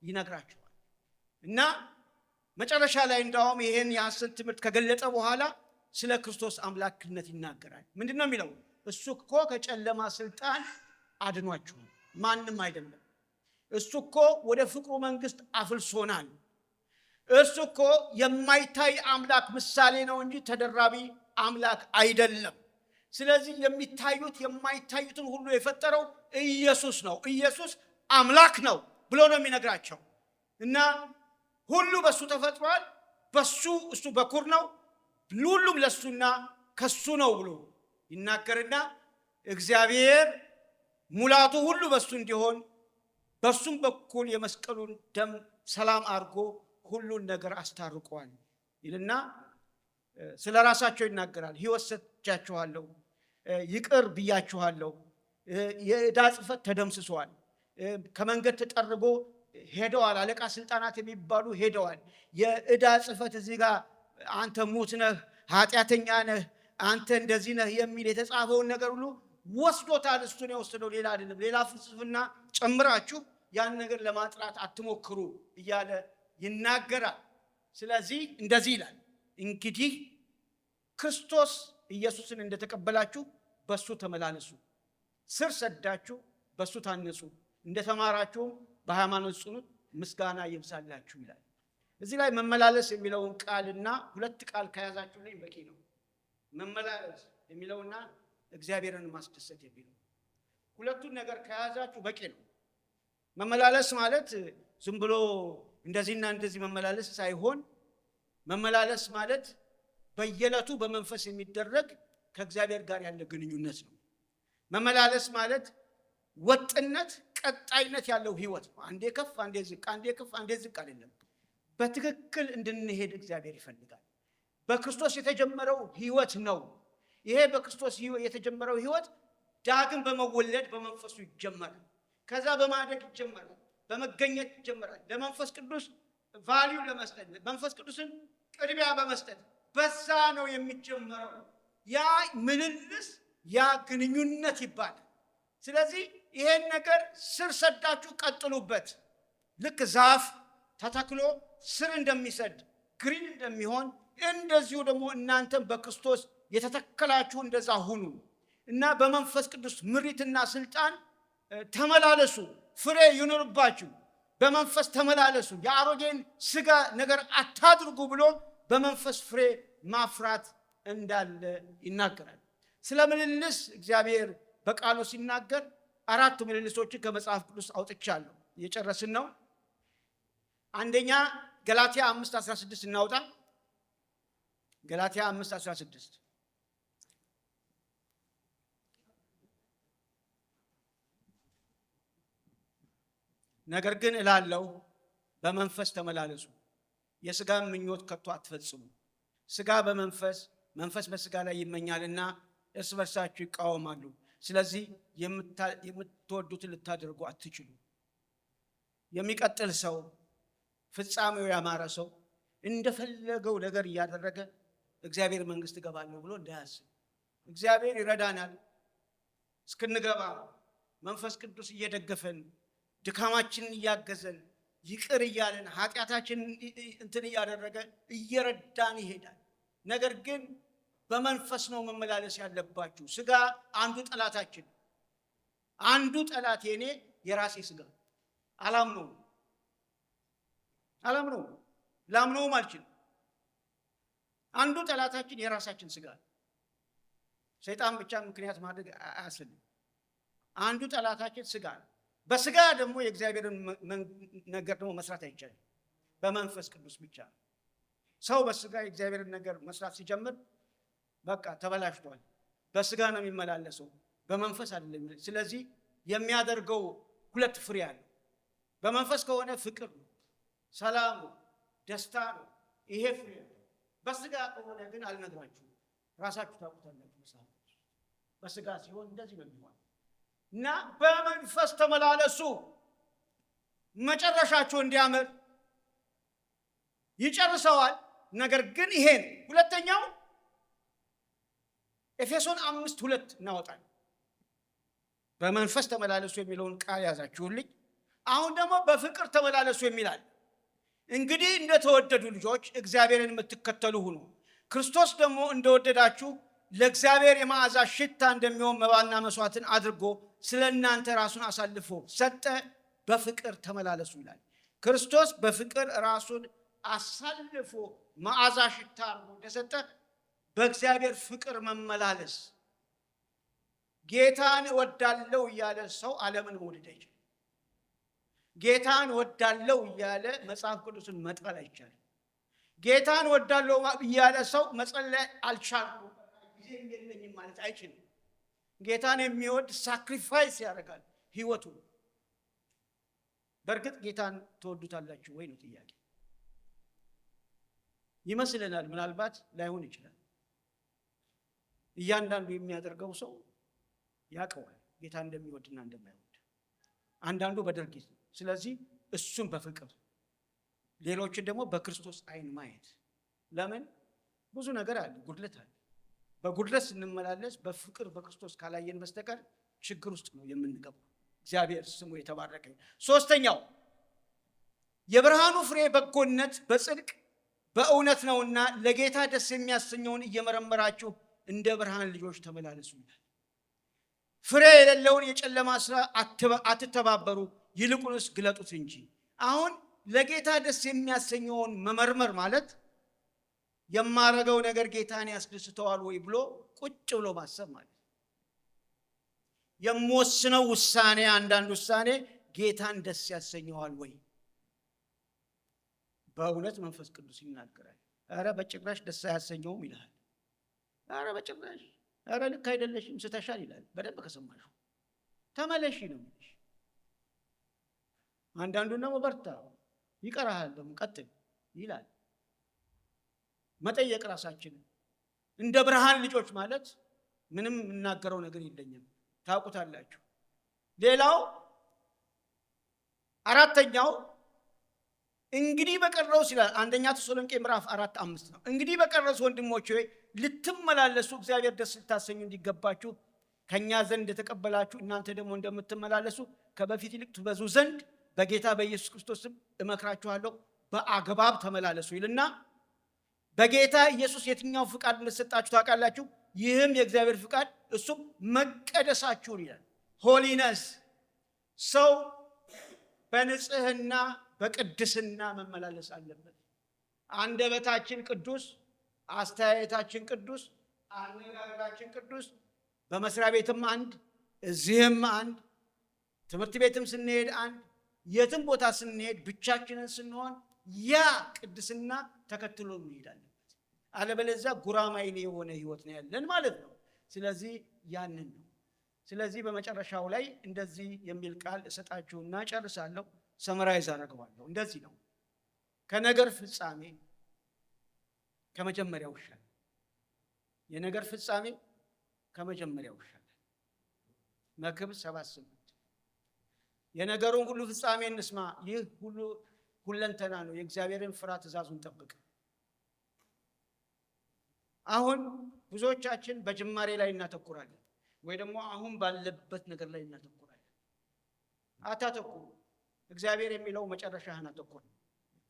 S1: ይነግራቸዋል። እና መጨረሻ ላይ እንዳውም ይሄን የሐሰት ትምህርት ከገለጠ በኋላ ስለ ክርስቶስ አምላክነት ይናገራል። ምንድን ነው የሚለው? እሱ እኮ ከጨለማ ስልጣን አድኗችኋል፣ ማንም አይደለም። እሱ እኮ ወደ ፍቅሩ መንግስት አፍልሶናል። እሱ እኮ የማይታይ አምላክ ምሳሌ ነው እንጂ ተደራቢ አምላክ አይደለም። ስለዚህ የሚታዩት የማይታዩትን ሁሉ የፈጠረው ኢየሱስ ነው። ኢየሱስ አምላክ ነው ብሎ ነው የሚነግራቸው። እና ሁሉ በሱ ተፈጥሯል፣ እሱ በኩር ነው፣ ሁሉም ለሱና ከሱ ነው ብሎ ይናገርና እግዚአብሔር ሙላቱ ሁሉ በሱ እንዲሆን በሱም በኩል የመስቀሉን ደም ሰላም አድርጎ ሁሉን ነገር አስታርቋል ይልና ስለ ራሳቸው ይናገራል። ሕይወት ሰጥቻችኋለሁ፣ ይቅር ብያችኋለሁ፣ የዕዳ ጽሕፈት ተደምስሷል፣ ከመንገድ ተጠርጎ ሄደዋል፣ አለቃ ስልጣናት የሚባሉ ሄደዋል። የዕዳ ጽሕፈት እዚህ ጋር አንተ ሙት ነህ፣ ኃጢአተኛ ነህ፣ አንተ እንደዚህ ነህ የሚል የተጻፈውን ነገር ሁሉ ወስዶታል። እሱን የወሰደው ሌላ አይደለም። ሌላ ፍልስፍና ጨምራችሁ ያን ነገር ለማጥራት አትሞክሩ እያለ ይናገራል። ስለዚህ እንደዚህ ይላል፣ እንግዲህ ክርስቶስ ኢየሱስን እንደተቀበላችሁ በሱ ተመላለሱ፣ ስር ሰዳችሁ በሱ ታነጹ፣ እንደተማራችሁም በሃይማኖት ጽኑ፣ ምስጋና ይብዛላችሁ ይላል። እዚህ ላይ መመላለስ የሚለውን ቃልና ሁለት ቃል ከያዛችሁልኝ በቂ ነው። መመላለስ የሚለውና እግዚአብሔርን ማስደሰት የሚለው ሁለቱን ነገር ከያዛችሁ በቂ ነው። መመላለስ ማለት ዝም ብሎ እንደዚህና እንደዚህ መመላለስ ሳይሆን መመላለስ ማለት በየዕለቱ በመንፈስ የሚደረግ ከእግዚአብሔር ጋር ያለ ግንኙነት ነው። መመላለስ ማለት ወጥነት፣ ቀጣይነት ያለው ህይወት ነው። አንዴ ከፍ አንዴ ዝቅ፣ አንዴ ከፍ አንዴ ዝቅ አይደለም። በትክክል እንድንሄድ እግዚአብሔር ይፈልጋል። በክርስቶስ የተጀመረው ህይወት ነው። ይሄ በክርስቶስ የተጀመረው ህይወት ዳግም በመወለድ በመንፈሱ ይጀመራል። ከዛ በማደግ ይጀመራል፣ በመገኘት ይጀመራል። ለመንፈስ ቅዱስ ቫልዩ ለመስጠት መንፈስ ቅዱስን ቅድሚያ በመስጠት በዛ ነው የሚጀመረው። ያ ምልልስ፣ ያ ግንኙነት ይባላል። ስለዚህ ይሄን ነገር ስር ሰዳችሁ ቀጥሉበት። ልክ ዛፍ ተተክሎ ስር እንደሚሰድ ግሪን እንደሚሆን እንደዚሁ ደግሞ እናንተም በክርስቶስ የተተከላችሁ እንደዛ ሁኑ እና በመንፈስ ቅዱስ ምሪትና ስልጣን ተመላለሱ፣ ፍሬ ይኑርባችሁ፣ በመንፈስ ተመላለሱ፣ የአሮጌን ስጋ ነገር አታድርጉ ብሎ በመንፈስ ፍሬ ማፍራት እንዳለ ይናገራል። ስለ ምልልስ እግዚአብሔር በቃሉ ሲናገር 4 ምልልሶችን ከመጽሐፍ ቅዱስ አውጥቻለሁ። እየጨረስን ነው። አንደኛ ገላትያ 5:16 እናውጣ። ገላትያ 5:16 ነገር ግን እላለሁ በመንፈስ ተመላለሱ፣ የሥጋን ምኞት ከቶ አትፈጽሙ። ሥጋ በመንፈስ መንፈስ በሥጋ ላይ ይመኛልና እርስ በርሳችሁ ይቃወማሉ። ስለዚህ የምትወዱትን ልታደርጉ አትችሉ። የሚቀጥል ሰው ፍጻሜው ያማረ ሰው እንደፈለገው ነገር እያደረገ እግዚአብሔር መንግሥት እገባለሁ ብሎ እንዳያስብ። እግዚአብሔር ይረዳናል እስክንገባ፣ መንፈስ ቅዱስ እየደገፈን ድካማችንን እያገዘን ይቅር እያለን ኃጢአታችንን እንትን እያደረገ እየረዳን ይሄዳል። ነገር ግን በመንፈስ ነው መመላለስ ያለባችሁ። ሥጋ አንዱ ጠላታችን፣ አንዱ ጠላት የኔ የራሴ ሥጋ አላምነው ላምነውም አልችልም። አንዱ ጠላታችን የራሳችን ሥጋ። ሰይጣን ብቻ ምክንያት ማድረግ አያስፈልግም። አንዱ ጠላታችን ሥጋ ነው። በሥጋ ደግሞ የእግዚአብሔርን ነገር ደግሞ መስራት አይቻልም። በመንፈስ ቅዱስ ብቻ። ሰው በሥጋ የእግዚአብሔርን ነገር መስራት ሲጀምር በቃ ተበላሽቷል። በሥጋ ነው የሚመላለሰው፣ በመንፈስ አይደለም። ስለዚህ የሚያደርገው 2 ፍሬ አለ። በመንፈስ ከሆነ ፍቅር ነው፣ ሰላም ነው፣ ደስታ ነው። ይሄ ፍሬ ነው። በሥጋ ከሆነ ግን አልነግራችሁም፣ ራሳችሁ ታውቁታላችሁ። በሥጋ ሲሆን እንደዚህ ነው የሚሆነው። እና በመንፈስ ተመላለሱ መጨረሻቸው እንዲያምር ይጨርሰዋል። ነገር ግን ይሄ ነው። ሁለተኛው ኤፌሶን 5:2 እናወጣለን። በመንፈስ ተመላለሱ የሚለውን ቃል ያዛችሁልኝ። አሁን ደግሞ በፍቅር ተመላለሱ የሚላል። እንግዲህ እንደተወደዱ ልጆች እግዚአብሔርን የምትከተሉ ሁኑ። ክርስቶስ ደግሞ እንደወደዳችሁ ለእግዚአብሔር የመዓዛ ሽታ እንደሚሆን መባና መስዋዕትን አድርጎ ስለ እናንተ ራሱን አሳልፎ ሰጠ። በፍቅር ተመላለሱ ይላል። ክርስቶስ በፍቅር ራሱን አሳልፎ መዓዛ ሽታ አድርጎ እንደሰጠ በእግዚአብሔር ፍቅር መመላለስ። ጌታን እወዳለሁ እያለ ሰው ዓለምን መውደድ አይችልም። ጌታን እወዳለሁ እያለ መጽሐፍ ቅዱስን መጥበል አይቻልም። ጌታን እወዳለሁ እያለ ሰው መጸለይ አልቻልኩም ጊዜ የለኝም ማለት አይችልም። ጌታን የሚወድ ሳክሪፋይስ ያደርጋል ህይወቱ። በእርግጥ ጌታን ትወዱታላችሁ ወይ ነው ጥያቄ። ይመስለናል፣ ምናልባት ላይሆን ይችላል። እያንዳንዱ የሚያደርገው ሰው ያውቀዋል ጌታ እንደሚወድና እንደማይወድ። አንዳንዱ በድርጊት ነው። ስለዚህ እሱም በፍቅር ሌሎችን ደግሞ በክርስቶስ አይን ማየት። ለምን ብዙ ነገር አለ፣ ጉድለት አለ። በጉድለት ስንመላለስ በፍቅር በክርስቶስ ካላየን በስተቀር ችግር ውስጥ ነው የምንገባው። እግዚአብሔር ስሙ የተባረከ። ሶስተኛው የብርሃኑ ፍሬ በጎነት በጽድቅ በእውነት ነውና ለጌታ ደስ የሚያሰኘውን እየመረመራችሁ እንደ ብርሃን ልጆች ተመላለሱ ይላል። ፍሬ የሌለውን የጨለማ ስራ አትተባበሩ፣ ይልቁንስ ግለጡት እንጂ። አሁን ለጌታ ደስ የሚያሰኘውን መመርመር ማለት የማረገው ነገር ጌታን ያስደስተዋል ወይ ብሎ ቁጭ ብሎ ማሰብ ማለት። የምወስነው ውሳኔ፣ አንዳንድ ውሳኔ ጌታን ደስ ያሰኘዋል ወይ? በእውነት መንፈስ ቅዱስ ይናገራል። ኧረ በጭራሽ ደስ አያሰኘውም ይላል። ኧረ በጭራሽ፣ ኧረ ልክ አይደለሽም፣ ስተሻል ይላል። በደንብ ከሰማሽው ተመለሺ ነው የሚልሽ። አንዳንዱን ደግሞ በርታ፣ ይቀርሃል፣ ደግሞ ቀጥል ይላል። መጠየቅ ራሳችንን እንደ ብርሃን ልጆች ማለት ምንም የምናገረው ነገር የለኝም፣ ታውቁታላችሁ። ሌላው አራተኛው እንግዲህ በቀረውስ ይላል። አንደኛ ተሰሎንቄ ምዕራፍ 4:5 ነው። እንግዲህ በቀረውስ ወንድሞች ሆይ ልትመላለሱ እግዚአብሔር ደስ ልታሰኙ እንዲገባችሁ ከኛ ዘንድ እንደተቀበላችሁ እናንተ ደግሞ እንደምትመላለሱ ከበፊት ይልቅ ትበዙ ዘንድ በጌታ በኢየሱስ ክርስቶስም እመክራችኋለሁ በአግባብ ተመላለሱ ይልና በጌታ ኢየሱስ የትኛው ፍቃድ እንደሰጣችሁ ታውቃላችሁ? ይህም የእግዚአብሔር ፍቃድ እሱም መቀደሳችሁን ይላል። ሆሊነስ። ሰው በንጽህና በቅድስና መመላለስ አለበት። አንደበታችን ቅዱስ፣ አስተያየታችን ቅዱስ፣ አነጋገራችን ቅዱስ፣ በመስሪያ ቤትም አንድ፣ እዚህም አንድ፣ ትምህርት ቤትም ስንሄድ አንድ፣ የትም ቦታ ስንሄድ ብቻችንን ስንሆን ያ ቅድስና ተከትሎ እንሄዳለን። አለበለዚያ ጉራማይሌ የሆነ ህይወት ነው ያለን ማለት ነው። ስለዚህ ያንን ነው። ስለዚህ በመጨረሻው ላይ እንደዚህ የሚል ቃል እሰጣችሁና ጨርሳለሁ። ሰመራይዝ አደርገዋለሁ። እንደዚህ ነው። ከነገር ፍጻሜ ከመጀመሪያው ይሻላል። የነገር ፍጻሜ ከመጀመሪያው ይሻላል። መክብብ 7:8 የነገሩን ሁሉ ፍጻሜ እንስማ፣ ይህ ሁሉ ሁለንተና ነው፣ የእግዚአብሔርን ፍራ ትእዛዙን ጠብቅ። አሁን ብዙዎቻችን በጅማሬ ላይ እናተኩራለን፣ ወይ ደግሞ አሁን ባለበት ነገር ላይ እናተኩራለን። አታተኩሩ። እግዚአብሔር የሚለው መጨረሻህን አተኩር።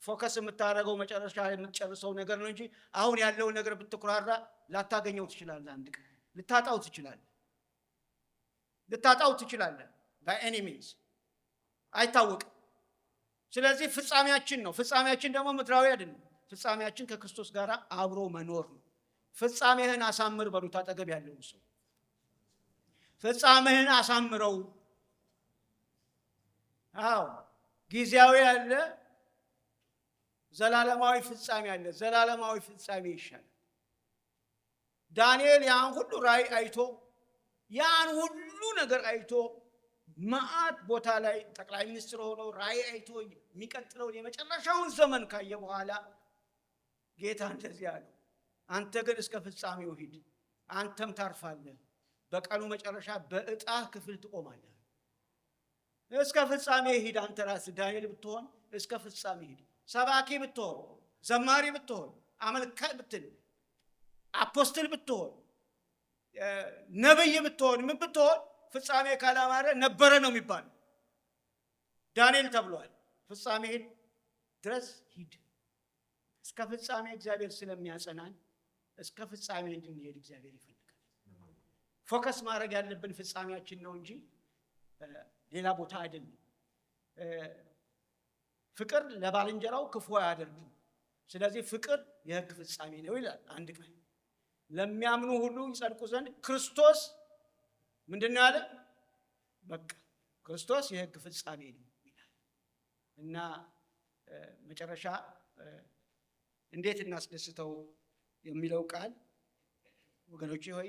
S1: ፎከስ የምታደርገው መጨረሻ የምትጨርሰው ነገር ነው እንጂ አሁን ያለው ነገር ብትኩራራ ላታገኘው ትችላለህ። አንድ ቀን ልታጣው ትችላለህ። by any means አይታወቅም። ስለዚህ ፍጻሜያችን ነው። ፍጻሜያችን ደግሞ ምድራዊ አይደለም። ፍጻሜያችን ከክርስቶስ ጋር አብሮ መኖር ነው። ፍጻሜህን አሳምር በሉት አጠገብ ያለውን ሰው። ፍጻሜህን አሳምረው። አዎ ጊዜያዊ ያለ ዘላለማዊ ፍጻሜ አለ። ዘላለማዊ ፍጻሜ ይሻላል። ዳንኤል ያን ሁሉ ራእይ አይቶ ያን ሁሉ ነገር አይቶ ማአት ቦታ ላይ ጠቅላይ ሚኒስትር ሆኖ ራእይ አይቶ የሚቀጥለው የመጨረሻውን ዘመን ካየ በኋላ ጌታ እንደዚህ አለው፣ አንተ ግን እስከ ፍጻሜው ሂድ፣ አንተም ታርፋለህ፣ በቀኑ መጨረሻ በዕጣ ክፍል ትቆማለህ። እስከ ፍጻሜ ሂድ። አንተ ራስህ ዳንኤል ብትሆን እስከ ፍጻሜ ሂድ። ሰባኪ ብትሆን፣ ዘማሪ ብትሆን፣ አመልካች ብትል፣ አፖስትል ብትሆን፣ ነብይ ብትሆን፣ ምን ብትሆን ፍጻሜ ካላማረ ነበረ ነው የሚባለው። ዳንኤል ተብሏል። ፍጻሜ ድረስ ሂድ። እስከ ፍጻሜ እግዚአብሔር ስለሚያጸናን እስከ ፍጻሜ እንድንሄድ እግዚአብሔር ይፈልጋል። ፎከስ ማድረግ ያለብን ፍጻሜያችን ነው እንጂ ሌላ ቦታ አይደለም። ፍቅር ለባልንጀራው ክፉ አያደርግም። ስለዚህ ፍቅር የሕግ ፍጻሜ ነው ይላል። አንድ ቀን ለሚያምኑ ሁሉ ይጸድቁ ዘንድ ክርስቶስ ምንድነው ያለ? በቃ ክርስቶስ የሕግ ፍጻሜ ነው ይላል። እና መጨረሻ እንዴት እናስደስተው የሚለው ቃል ወገኖቼ ሆይ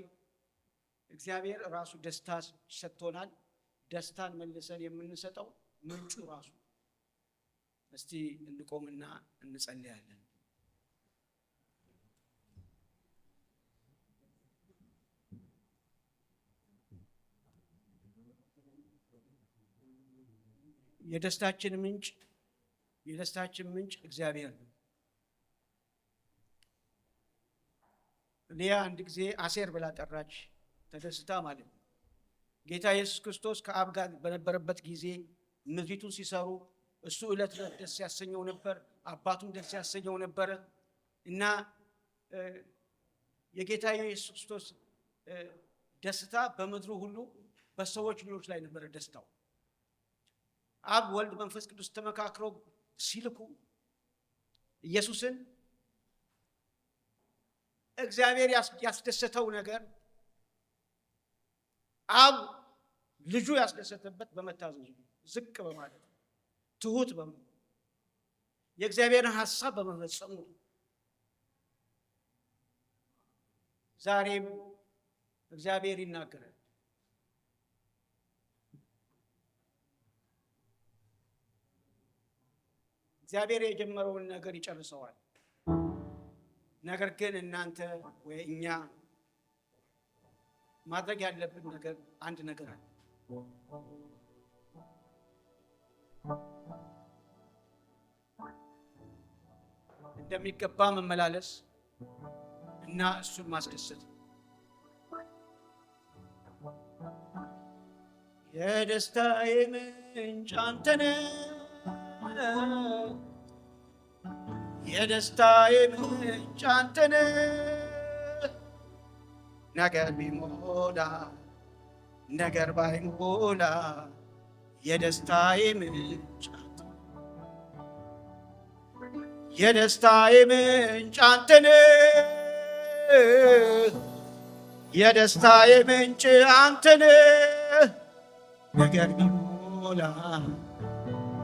S1: እግዚአብሔር ራሱ ደስታ ሰጥቶናል። ደስታን መልሰን የምንሰጠው ምንጩ ራሱ። እስቲ እንቆምና እንጸልያለን። የደስታችን ምንጭ እግዚአብሔር ነው። ሊያ አንድ ጊዜ አሴር ብላ ጠራች፣ ተደስታ ማለት ነው። ጌታ ኢየሱስ ክርስቶስ ከአብ ጋር በነበረበት ጊዜ ምድሪቱን ሲሰሩ እሱ ዕለት ዕለት ደስ ያሰኘው ነበር፣ አባቱም ደስ ያሰኘው ነበር። እና የጌታ ኢየሱስ ክርስቶስ ደስታ በምድሩ ሁሉ በሰዎች ልጆች ላይ ነበር ደስታው። አብ ወልድ መንፈስ ቅዱስ ተመካክረው ሲልኩ ኢየሱስን እግዚአብሔር ያስደሰተው ነገር አብ ልጁ ያስደሰተበት በመታዘዙ ዝቅ በማለት ትሁት በመሆኑ የእግዚአብሔርን ሐሳብ በመፈጸሙ ዛሬም እግዚአብሔር ይናገራል። እግዚአብሔር የጀመረውን ነገር ይጨርሰዋል። ነገር ግን እናንተ ወይ እኛ ማድረግ ያለብን ነገር አንድ ነገር አለ። እንደሚገባ መመላለስ እና እሱን ማስደሰት። የደስታዬ ምንጭ አንተ ነህ የደስታዬ ምንጭ አንተ ነህ። ነገር ቢሞላ ነገር ባይሞላ የደስታዬ ምንጭ አንተ ነህ። የደስታዬ ምንጭ አንተ ነህ። የደስታዬ ምንጭ አንተ ነህ። ነገር ቢሞላ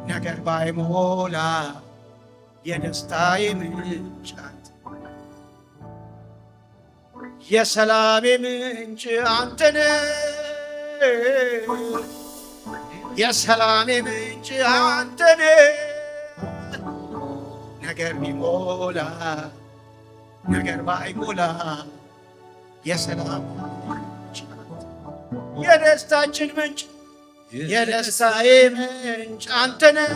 S1: ነገር ባይሞላ የደስታዬ ምንጭ አንተ ነህ። የሰላሜ ምንጭ አንተ ነህ። የሰላሜ ምንጭ አንተ ነህ። ነገር ቢሞላ ነገር ባይሞላ የሰላም ምንጭ አንተ ነህ። የደስታችን ምንጭ የደስታዬ ምንጭ አንተ ነህ።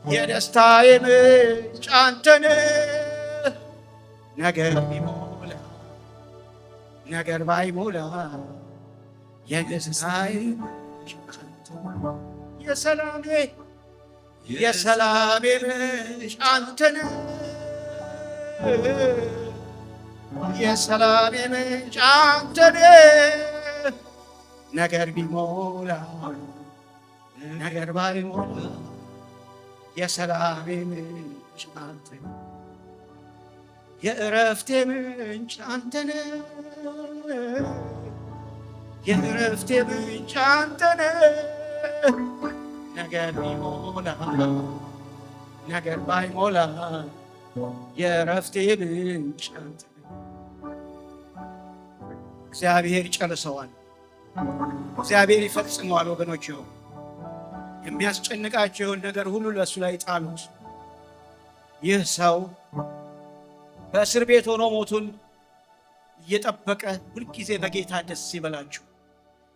S1: የደስታዬ ምንጭ አንተ ነህ። ነገር ቢሞላ ነገር ባይሞላ የደስታዬ ምንጭ አንተ ነህ። የሰላሜ የሰላሜ ምንጭ አንተ ነህ። የሰላሜ ምንጭ አንተ ነህ። ነገር ቢሞላ ነገር ባይሞላ የሰላሜ ምንጭ አንተ ነህ። የእረፍቴ ምንጭ አንተ ነህ። የእረፍቴ ምንጭ አንተ ነህ። ነገር ቢሞላ ነገር ባይሞላ የእረፍቴ ምንጭ አንተ ነህ። እግዚአብሔር ይጨርሰዋል። እግዚአብሔር ይፈጽመዋል። ወገኖች የሚያስጨንቃቸውን ነገር ሁሉ ለእሱ ላይ ጣሉት። ይህ ሰው በእስር ቤት ሆኖ ሞቱን እየጠበቀ ሁልጊዜ በጌታ ደስ ይበላችሁ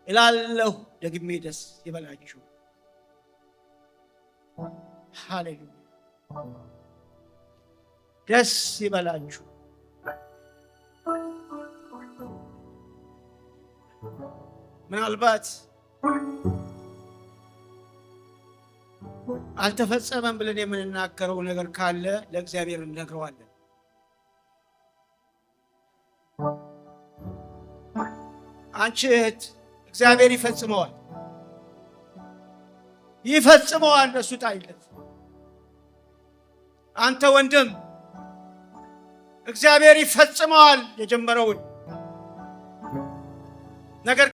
S1: እላለሁ። ደግሜ ደስ ይበላችሁ። ሃሌሉያ! ደስ ይበላችሁ። ምናልባት አልተፈጸመም ብለን የምንናገረው ነገር ካለ ለእግዚአብሔር እንነግረዋለን። አንቺ እህት እግዚአብሔር ይፈጽመዋል፣ ይፈጽመዋል። እሱ ጣይለት። አንተ ወንድም እግዚአብሔር ይፈጽመዋል የጀመረውን ነገር